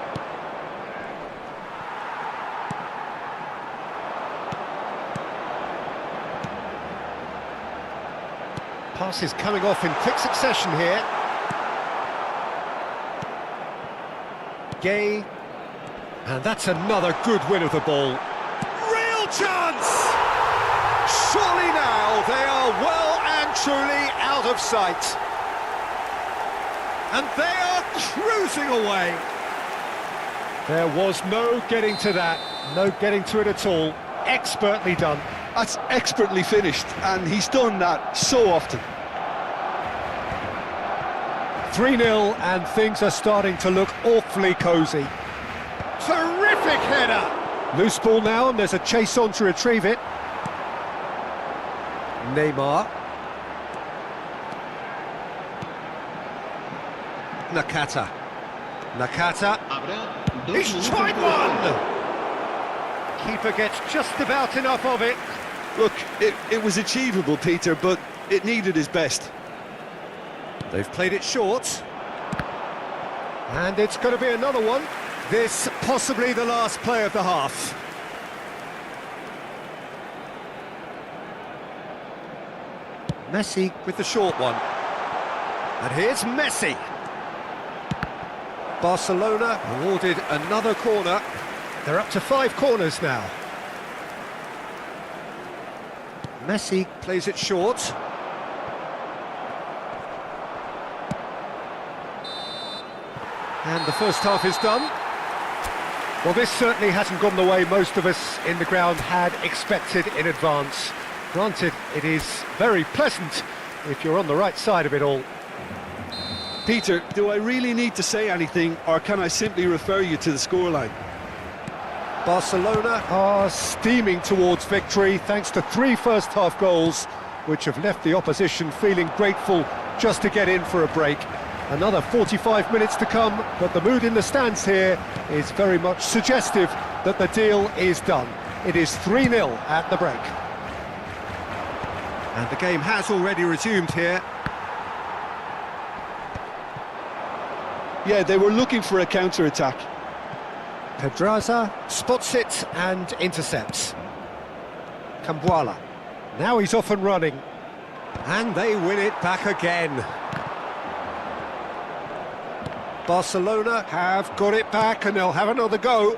Passes coming off in quick succession here. Gay, and that's another good win of the ball. Real chance! Surely now they are well and truly out of sight. And they are cruising away. There was no getting to that, no getting to it at all. Expertly done. That's expertly finished, and he's done that so often. 3-0, and things are starting to look awfully cosy. Terrific header! Loose ball now, and there's a chase on to retrieve it. Neymar. Nakata. Nakata. He's tried one! Keeper gets just about enough of it. Look, it was achievable, Peter, but it needed his best. They've played it short. And it's going to be another one. This possibly the last play of the half. Messi with the short one. And here's Messi. Barcelona awarded another corner. They're up to 5 corners now. Messi plays it short. And the first half is done. Well, this certainly hasn't gone the way most of us in the ground had expected in advance. Granted, it is very pleasant if you're on the right side of it all. Peter, do I really need to say anything, or can I simply refer you to the scoreline? Barcelona are steaming towards victory thanks to 3 first-half goals, which have left the opposition feeling grateful just to get in for a break. Another 45 minutes to come, but the mood in the stands here is very much suggestive that the deal is done. It is 3-0 at the break. And the game has already resumed here. Yeah, they were looking for a counter-attack. Pedraza spots it and intercepts. Cambuala. Now he's off and running. And they win it back again. Barcelona have got it back and they'll have another go.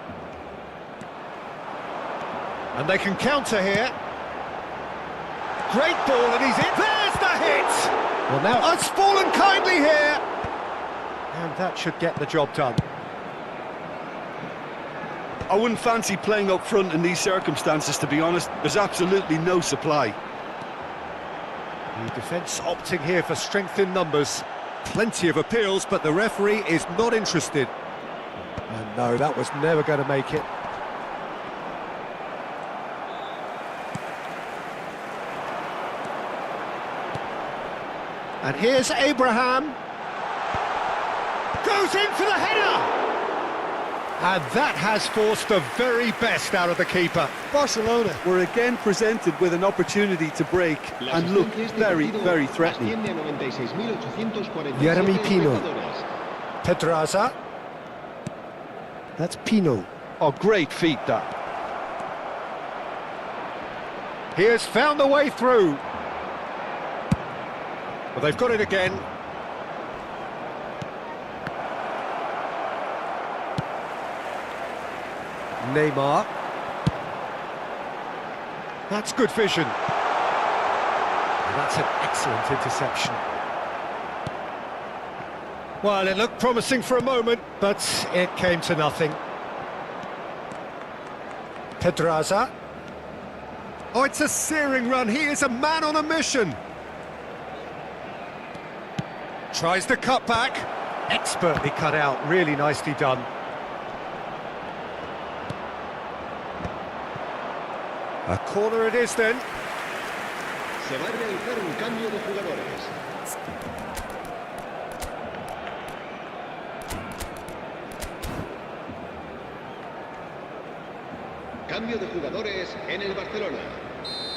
And they can counter here. Great ball and he's in. There's the hit! Well now, it's fallen kindly here. And that should get the job done. I wouldn't fancy playing up front in these circumstances, to be honest. There's absolutely no supply. The defence opting here for strength in numbers. Plenty of appeals, but the referee is not interested. And no, that was never going to make it. And here's Abraham. Goes in for the header! And that has forced the very best out of the keeper. Barcelona were again presented with an opportunity to break and looked very, very threatening. Jeremy Pino. Pedraza. That's Pino. Oh, great feat, that. He has found the way through. Well, they've got it again. Neymar. That's good vision. And that's an excellent interception. Well, it looked promising for a moment, but it came to nothing. Pedraza. Oh, it's a searing run. He is a man on a mission. Tries the cut back. Expertly cut out. Really nicely done. A corner it is then. Se va a realizar un cambio de jugadores. Cambio de jugadores en el Barcelona.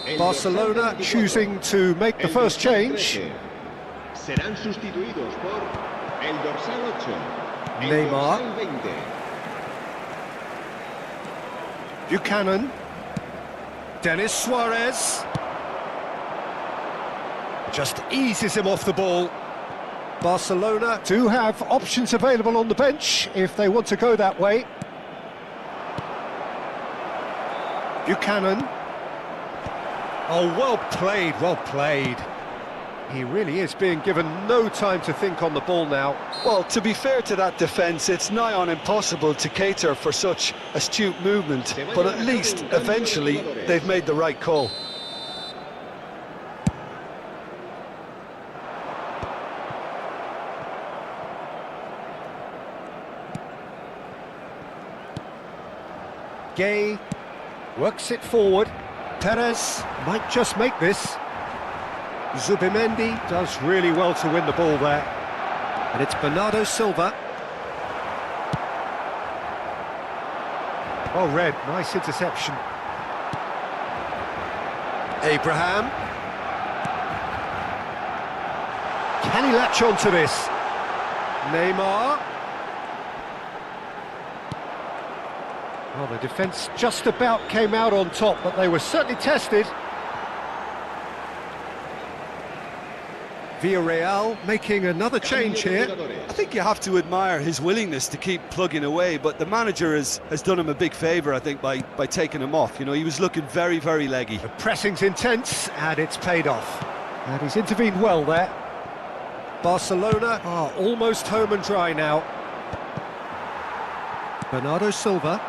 El Barcelona dorsal 24, choosing to make the el first dorsal change. 13. Serán sustituidos por el dorsal 8, el Neymar. dorsal 20. Buchanan. Denis Suarez. Just eases him off the ball. Barcelona do have options available on the bench if they want to go that way. Buchanan. Oh, well played, well played. He really is being given no time to think on the ball now. Well, to be fair to that defence, it's nigh on impossible to cater for such astute movement, but at least, eventually, they've made the right call. Gay works it forward. Perez might just make this. Zubimendi does really well to win the ball there. And it's Bernardo Silva. Oh, Red, nice interception. Abraham. Can he latch on to this? Neymar. Well, the defence just about came out on top, but they were certainly tested. Villarreal making another change here. I think you have to admire his willingness to keep plugging away, but the manager has done him a big favour, I think, by taking him off. You know, he was looking very, very leggy. The pressing's intense, and it's paid off. And he's intervened well there. Barcelona are almost home and dry now. Bernardo Silva.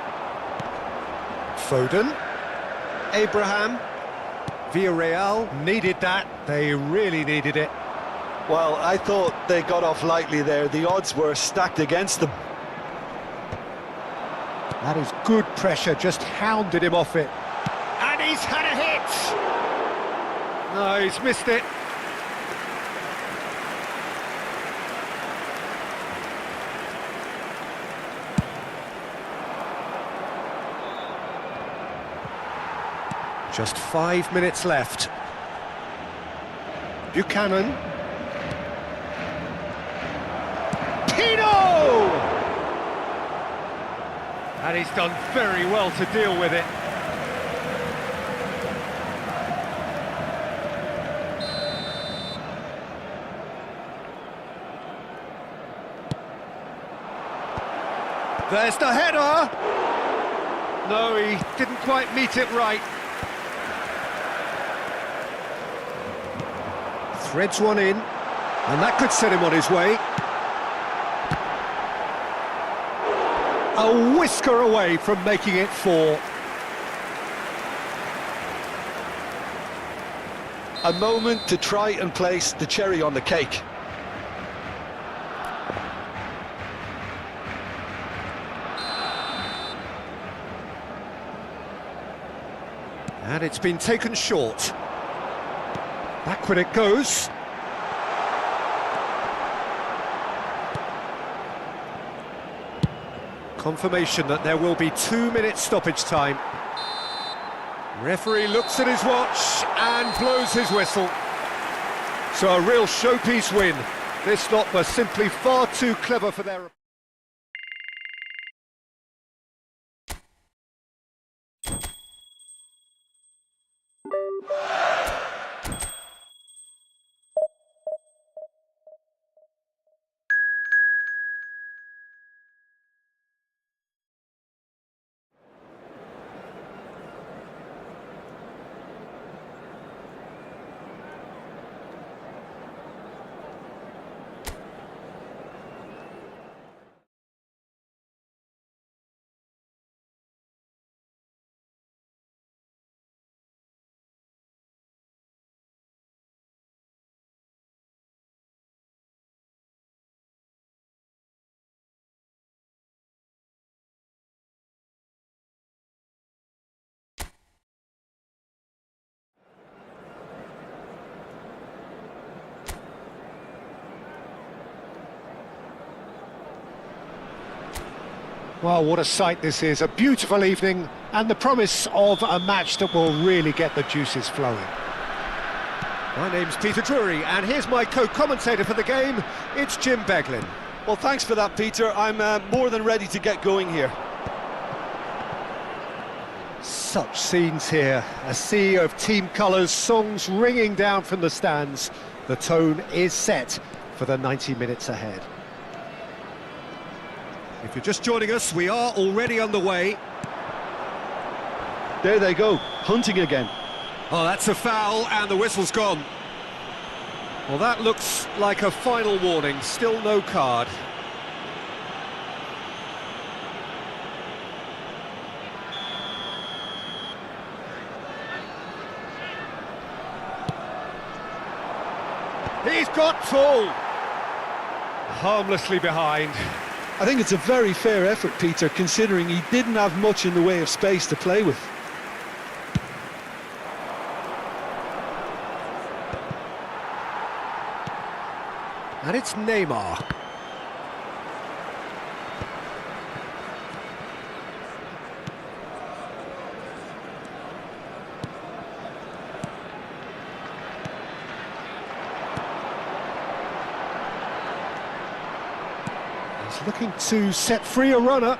Foden. Abraham. Villarreal needed that. They really needed it. Well, I thought they got off lightly there. The odds were stacked against them. That is good pressure, just hounded him off it. And he's had a hit! No, he's missed it. Just 5 minutes left. Buchanan. Pino! And he's done very well to deal with it. There's the header! No, he didn't quite meet it right. Threads one in, and that could set him on his way. A whisker away from making it 4. A moment to try and place the cherry on the cake. And it's been taken short. Backward it goes. Confirmation that there will be 2 minutes stoppage time. Referee looks at his watch and blows his whistle. So a real showpiece win. This lot were simply far too clever for their... Well, what a sight this is, a beautiful evening and the promise of a match that will really get the juices flowing. My name's Peter Drury and here's my co-commentator for the game, it's Jim Beglin. Well, thanks for that, Peter. I'm more than ready to get going here. Such scenes here, a sea of team colours, songs ringing down from the stands. The tone is set for the 90 minutes ahead. If you're just joining us, we are already underway. There they go, hunting again. Oh, that's a foul, and the whistle's gone. Well, that looks like a final warning, still no card. He's got full. Harmlessly behind. I think it's a very fair effort, Peter, considering he didn't have much in the way of space to play with. And it's Neymar. Looking to set free a runner.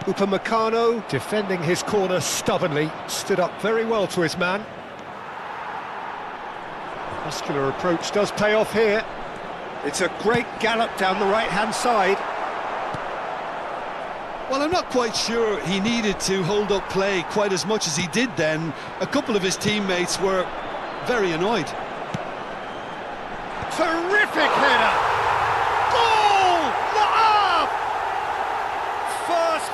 Upamecano defending his corner stubbornly, stood up very well to his man. Muscular approach does pay off here. It's a great gallop down the right-hand side. Well, I'm not quite sure he needed to hold up play quite as much as he did then. A couple of his teammates were very annoyed. Terrific header!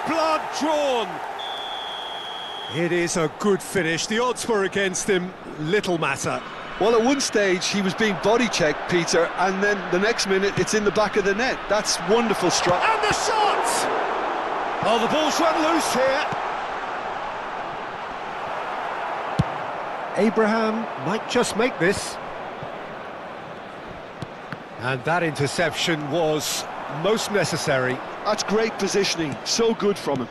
Blood drawn. It is a good finish. The odds were against him. Little matter. Well, at one stage he was being body checked, Peter, and then the next minute it's in the back of the net. That's wonderful strike. And the shot! Oh, the ball's run loose here. Abraham might just make this. And that interception was most necessary. That's great positioning, so good from him.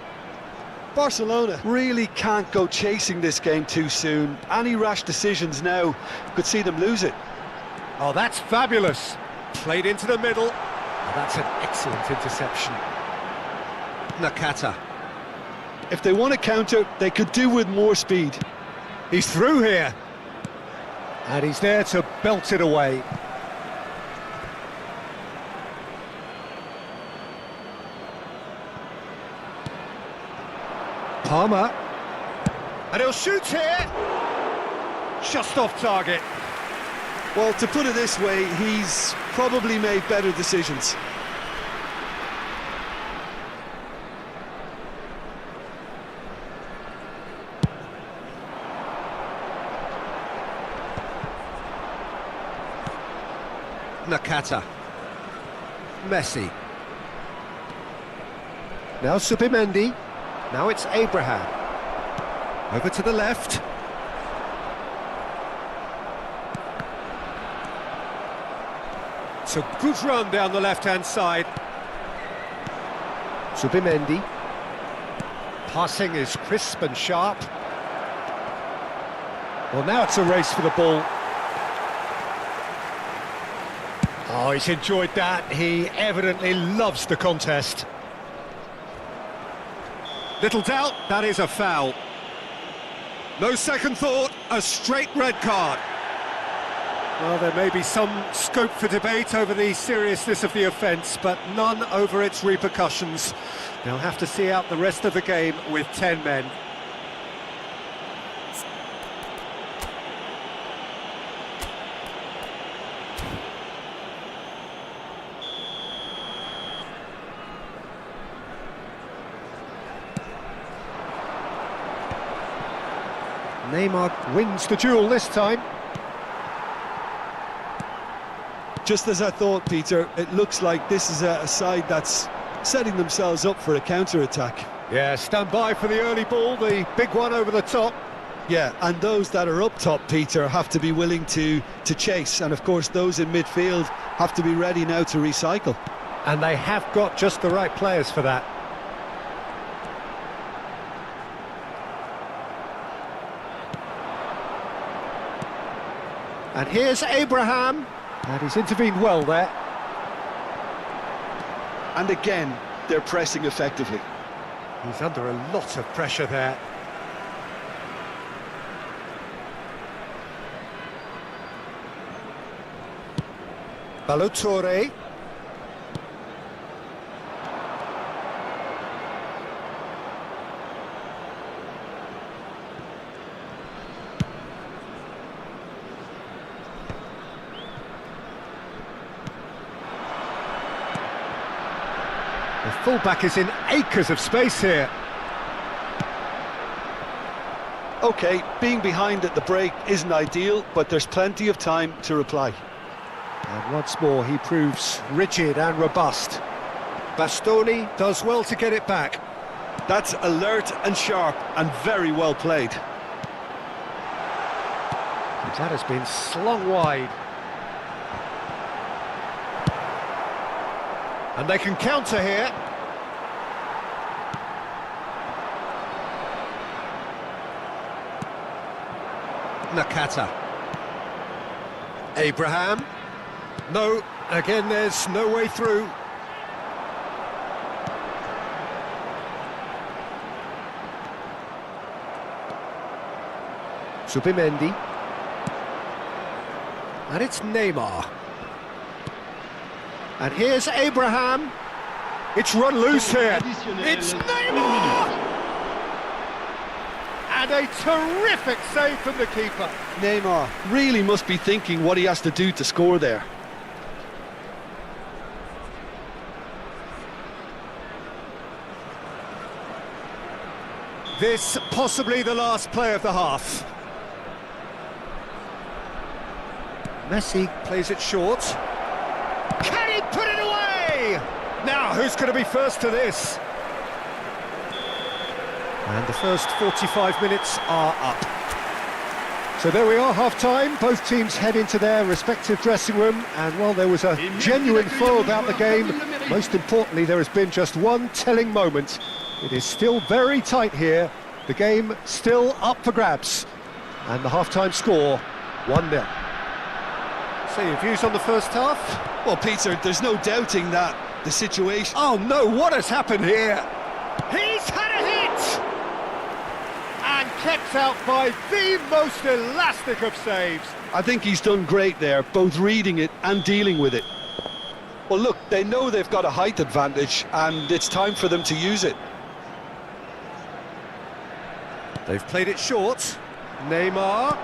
Barcelona really can't go chasing this game too soon. Any rash decisions now could see them lose it. Oh, that's fabulous. Played into the middle. Oh, that's an excellent interception. Nakata. If they want to counter, they could do with more speed. He's through here. And he's there to belt it away. Palmer. And he'll shoot here. Just off target. Well, to put it this way, he's probably made better decisions. Nakata. Messi. Now Subimendi. Now it's Abraham. Over to the left. It's a good run down the left-hand side. Subimendi. Passing is crisp and sharp. Well, now it's a race for the ball. Oh, he's enjoyed that. He evidently loves the contest. Little doubt, that is a foul. No second thought, a straight red card. Well, there may be some scope for debate over the seriousness of the offence, but none over its repercussions. They'll have to see out the rest of the game with 10 men. Neymar wins the duel this time. Just as I thought, Peter, it looks like this is a side that's setting themselves up for a counter-attack. Yeah, stand by for the early ball, the big one over the top. Yeah, and those that are up top, Peter, have to be willing to chase. And of course, those in midfield have to be ready now to recycle. And they have got just the right players for that. And here's Abraham. And he's intervened well there. And again, they're pressing effectively. He's under a lot of pressure there. Balotore. The fullback is in acres of space here. OK, being behind at the break isn't ideal, but there's plenty of time to reply. And once more, he proves rigid and robust. Bastoni does well to get it back. That's alert and sharp and very well played. And that has been slung wide. And they can counter here. Nakata. Abraham. No, again there's no way through. Subimendi. And it's Neymar. And here's Abraham. It's run loose here. It's Neymar! And a terrific save from the keeper. Neymar really must be thinking what he has to do to score there. This possibly the last play of the half. Messi plays it short. Can he put it away? Now, who's going to be first to this? And the first 45 minutes are up. So there we are, half-time. Both teams head into their respective dressing room. And while there was a genuine flow about the game, most importantly, there has been just one telling moment. It is still very tight here. The game still up for grabs. And the half-time score, 1-0. So your views on the first half? Well, Peter, there's no doubting that the situation... Oh no, what has happened here? He's had a hit! And kept out by the most elastic of saves. I think he's done great there, both reading it and dealing with it. Well, look, they know they've got a height advantage, and it's time for them to use it. They've played it short. Neymar.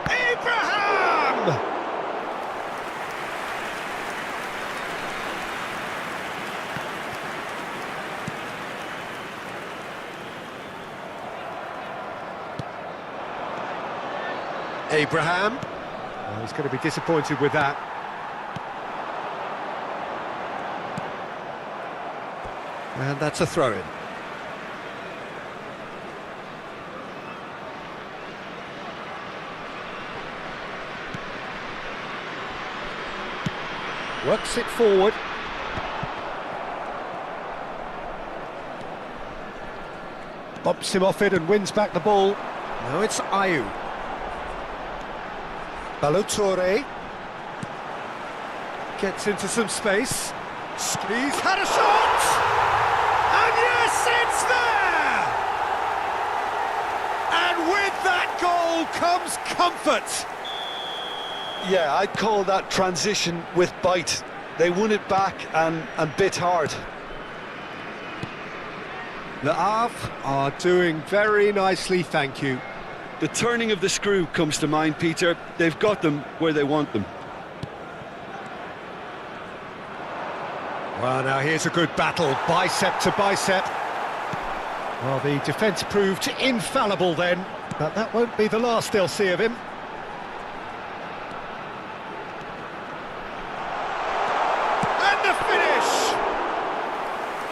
Abraham! Abraham. Oh, he's going to be disappointed with that. And that's a throw-in. Works it forward. Bumps him off it and wins back the ball. Now it's Ayew. Balotore gets into some space. He's had a shot! And yes, it's there! And with that goal comes comfort. Yeah, I'd call that transition with bite. They won it back and bit hard. Le Havre are doing very nicely, thank you. The turning of the screw comes to mind, Peter. They've got them where they want them. Well, now here's a good battle, bicep to bicep. Well, the defence proved infallible then, but that won't be the last they'll see of him. And the finish!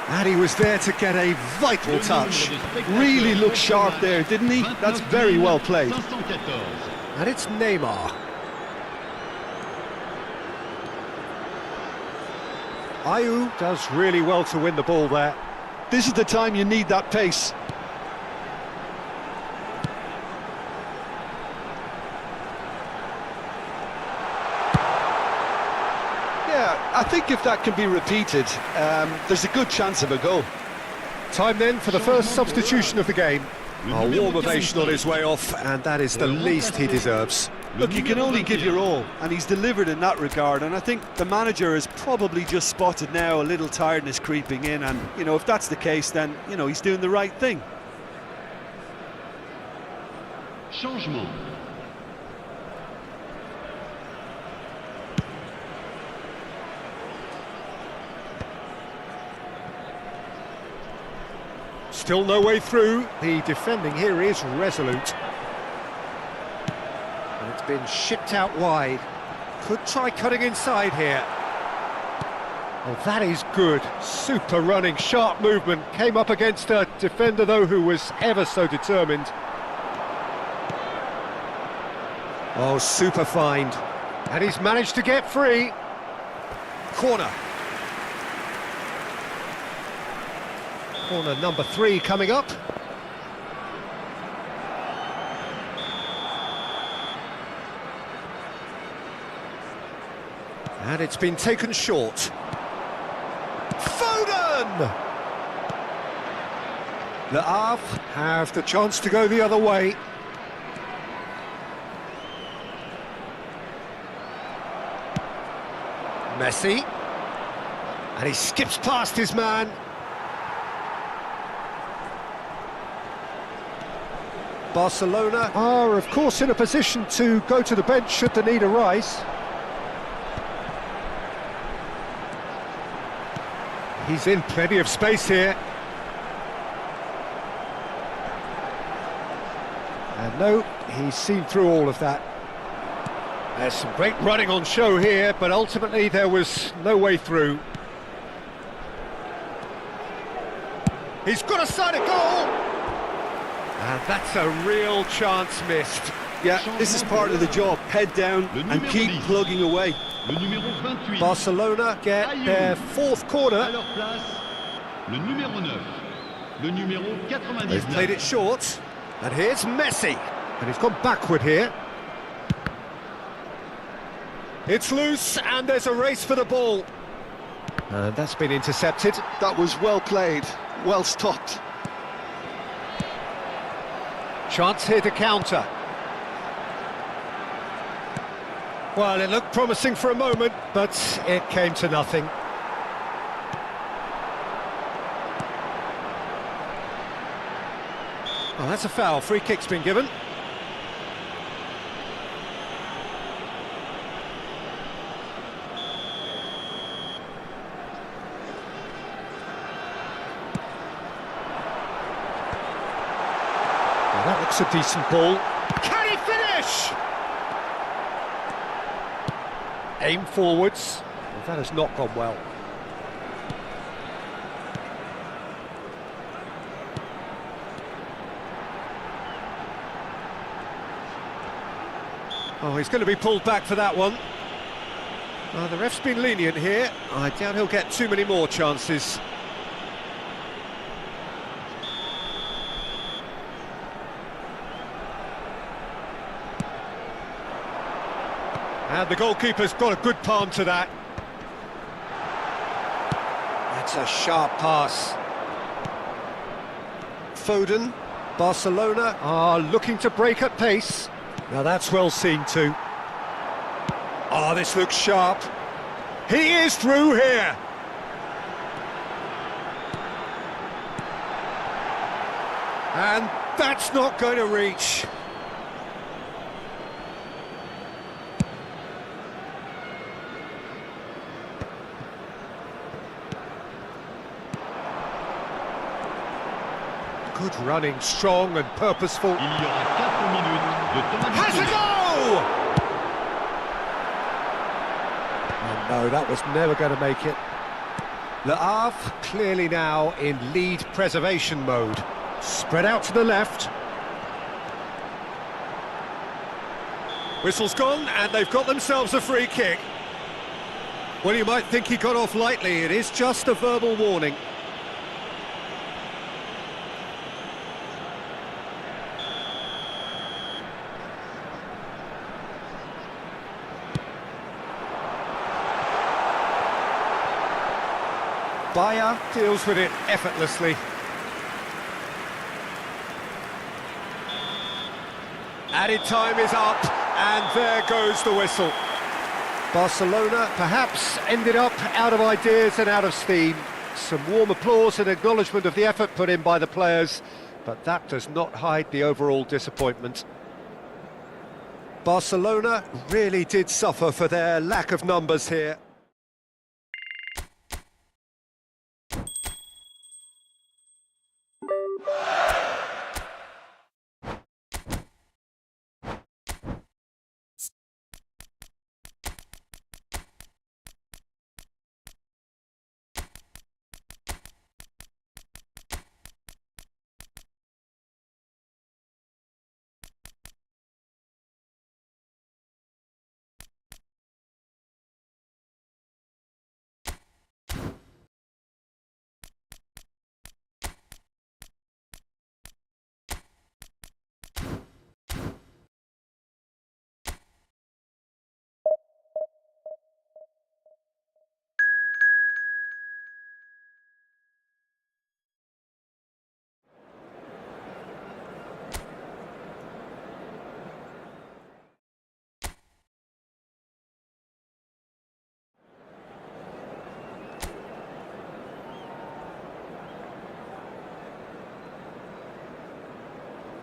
And he was there to get a vital touch. Really looked sharp there, didn't he? That's very well played. And it's Neymar. Ayew does really well to win the ball there. This is the time you need that pace. Yeah, I think if that can be repeated, there's a good chance of a goal. Time then for the first substitution of the game. A warm ovation on his way off, and that is the least he deserves. Look, you can only give your all, and he's delivered in that regard, and I think the manager has probably just spotted now a little tiredness creeping in, and, you know, if that's the case, then, you know, he's doing the right thing. Changement. Still no way through. The defending here is resolute. And it's been shipped out wide. Could try cutting inside here. Oh, that is good. Super running, sharp movement. Came up against a defender, though, who was ever so determined. Oh, super find. And he's managed to get free. Corner. Corner number 3 coming up. And it's been taken short. Foden! Le Havre have the chance to go the other way. Messi. And he skips past his man. Barcelona are, of course, in a position to go to the bench should the need arise. He's in plenty of space here. And no, he's seen through all of that. There's some great running on show here, but ultimately there was no way through. He's got a side of goal! And that's a real chance missed. Yeah, this is part of the job. Head down and keep plugging away. Barcelona get their 4th corner. They've played it short. And here's Messi. And he's gone backward here. It's loose, and there's a race for the ball. And that's been intercepted. That was well played, well stopped. Chance here to counter. Well, it looked promising for a moment, but it came to nothing. Oh, that's a foul. Free kick's been given. Well, that looks a decent ball. Can he finish? Aim forwards. Well, that has not gone well. Oh, he's going to be pulled back for that one. The ref's been lenient here. I doubt he'll get too many more chances. And the goalkeeper's got a good palm to that. That's a sharp pass. Foden, Barcelona are looking to break at pace. Now that's well seen too. Oh, this looks sharp. He is through here. And that's not going to reach. Good running, strong and purposeful. Il y aura 4 minutes de temps Has a additionnel. goal! Oh no, that was never going to make it. Le Havre clearly now in lead preservation mode. Spread out to the left. Whistle's gone and they've got themselves a free kick. Well, you might think he got off lightly. It is just a verbal warning. Bayer deals with it effortlessly. Added time is up, and there goes the whistle. Barcelona perhaps ended up out of ideas and out of steam. Some warm applause and acknowledgement of the effort put in by the players, but that does not hide the overall disappointment. Barcelona really did suffer for their lack of numbers here.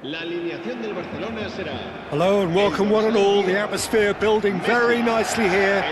La alineación del Barcelona será... Hello and welcome one and all. The atmosphere building very nicely here.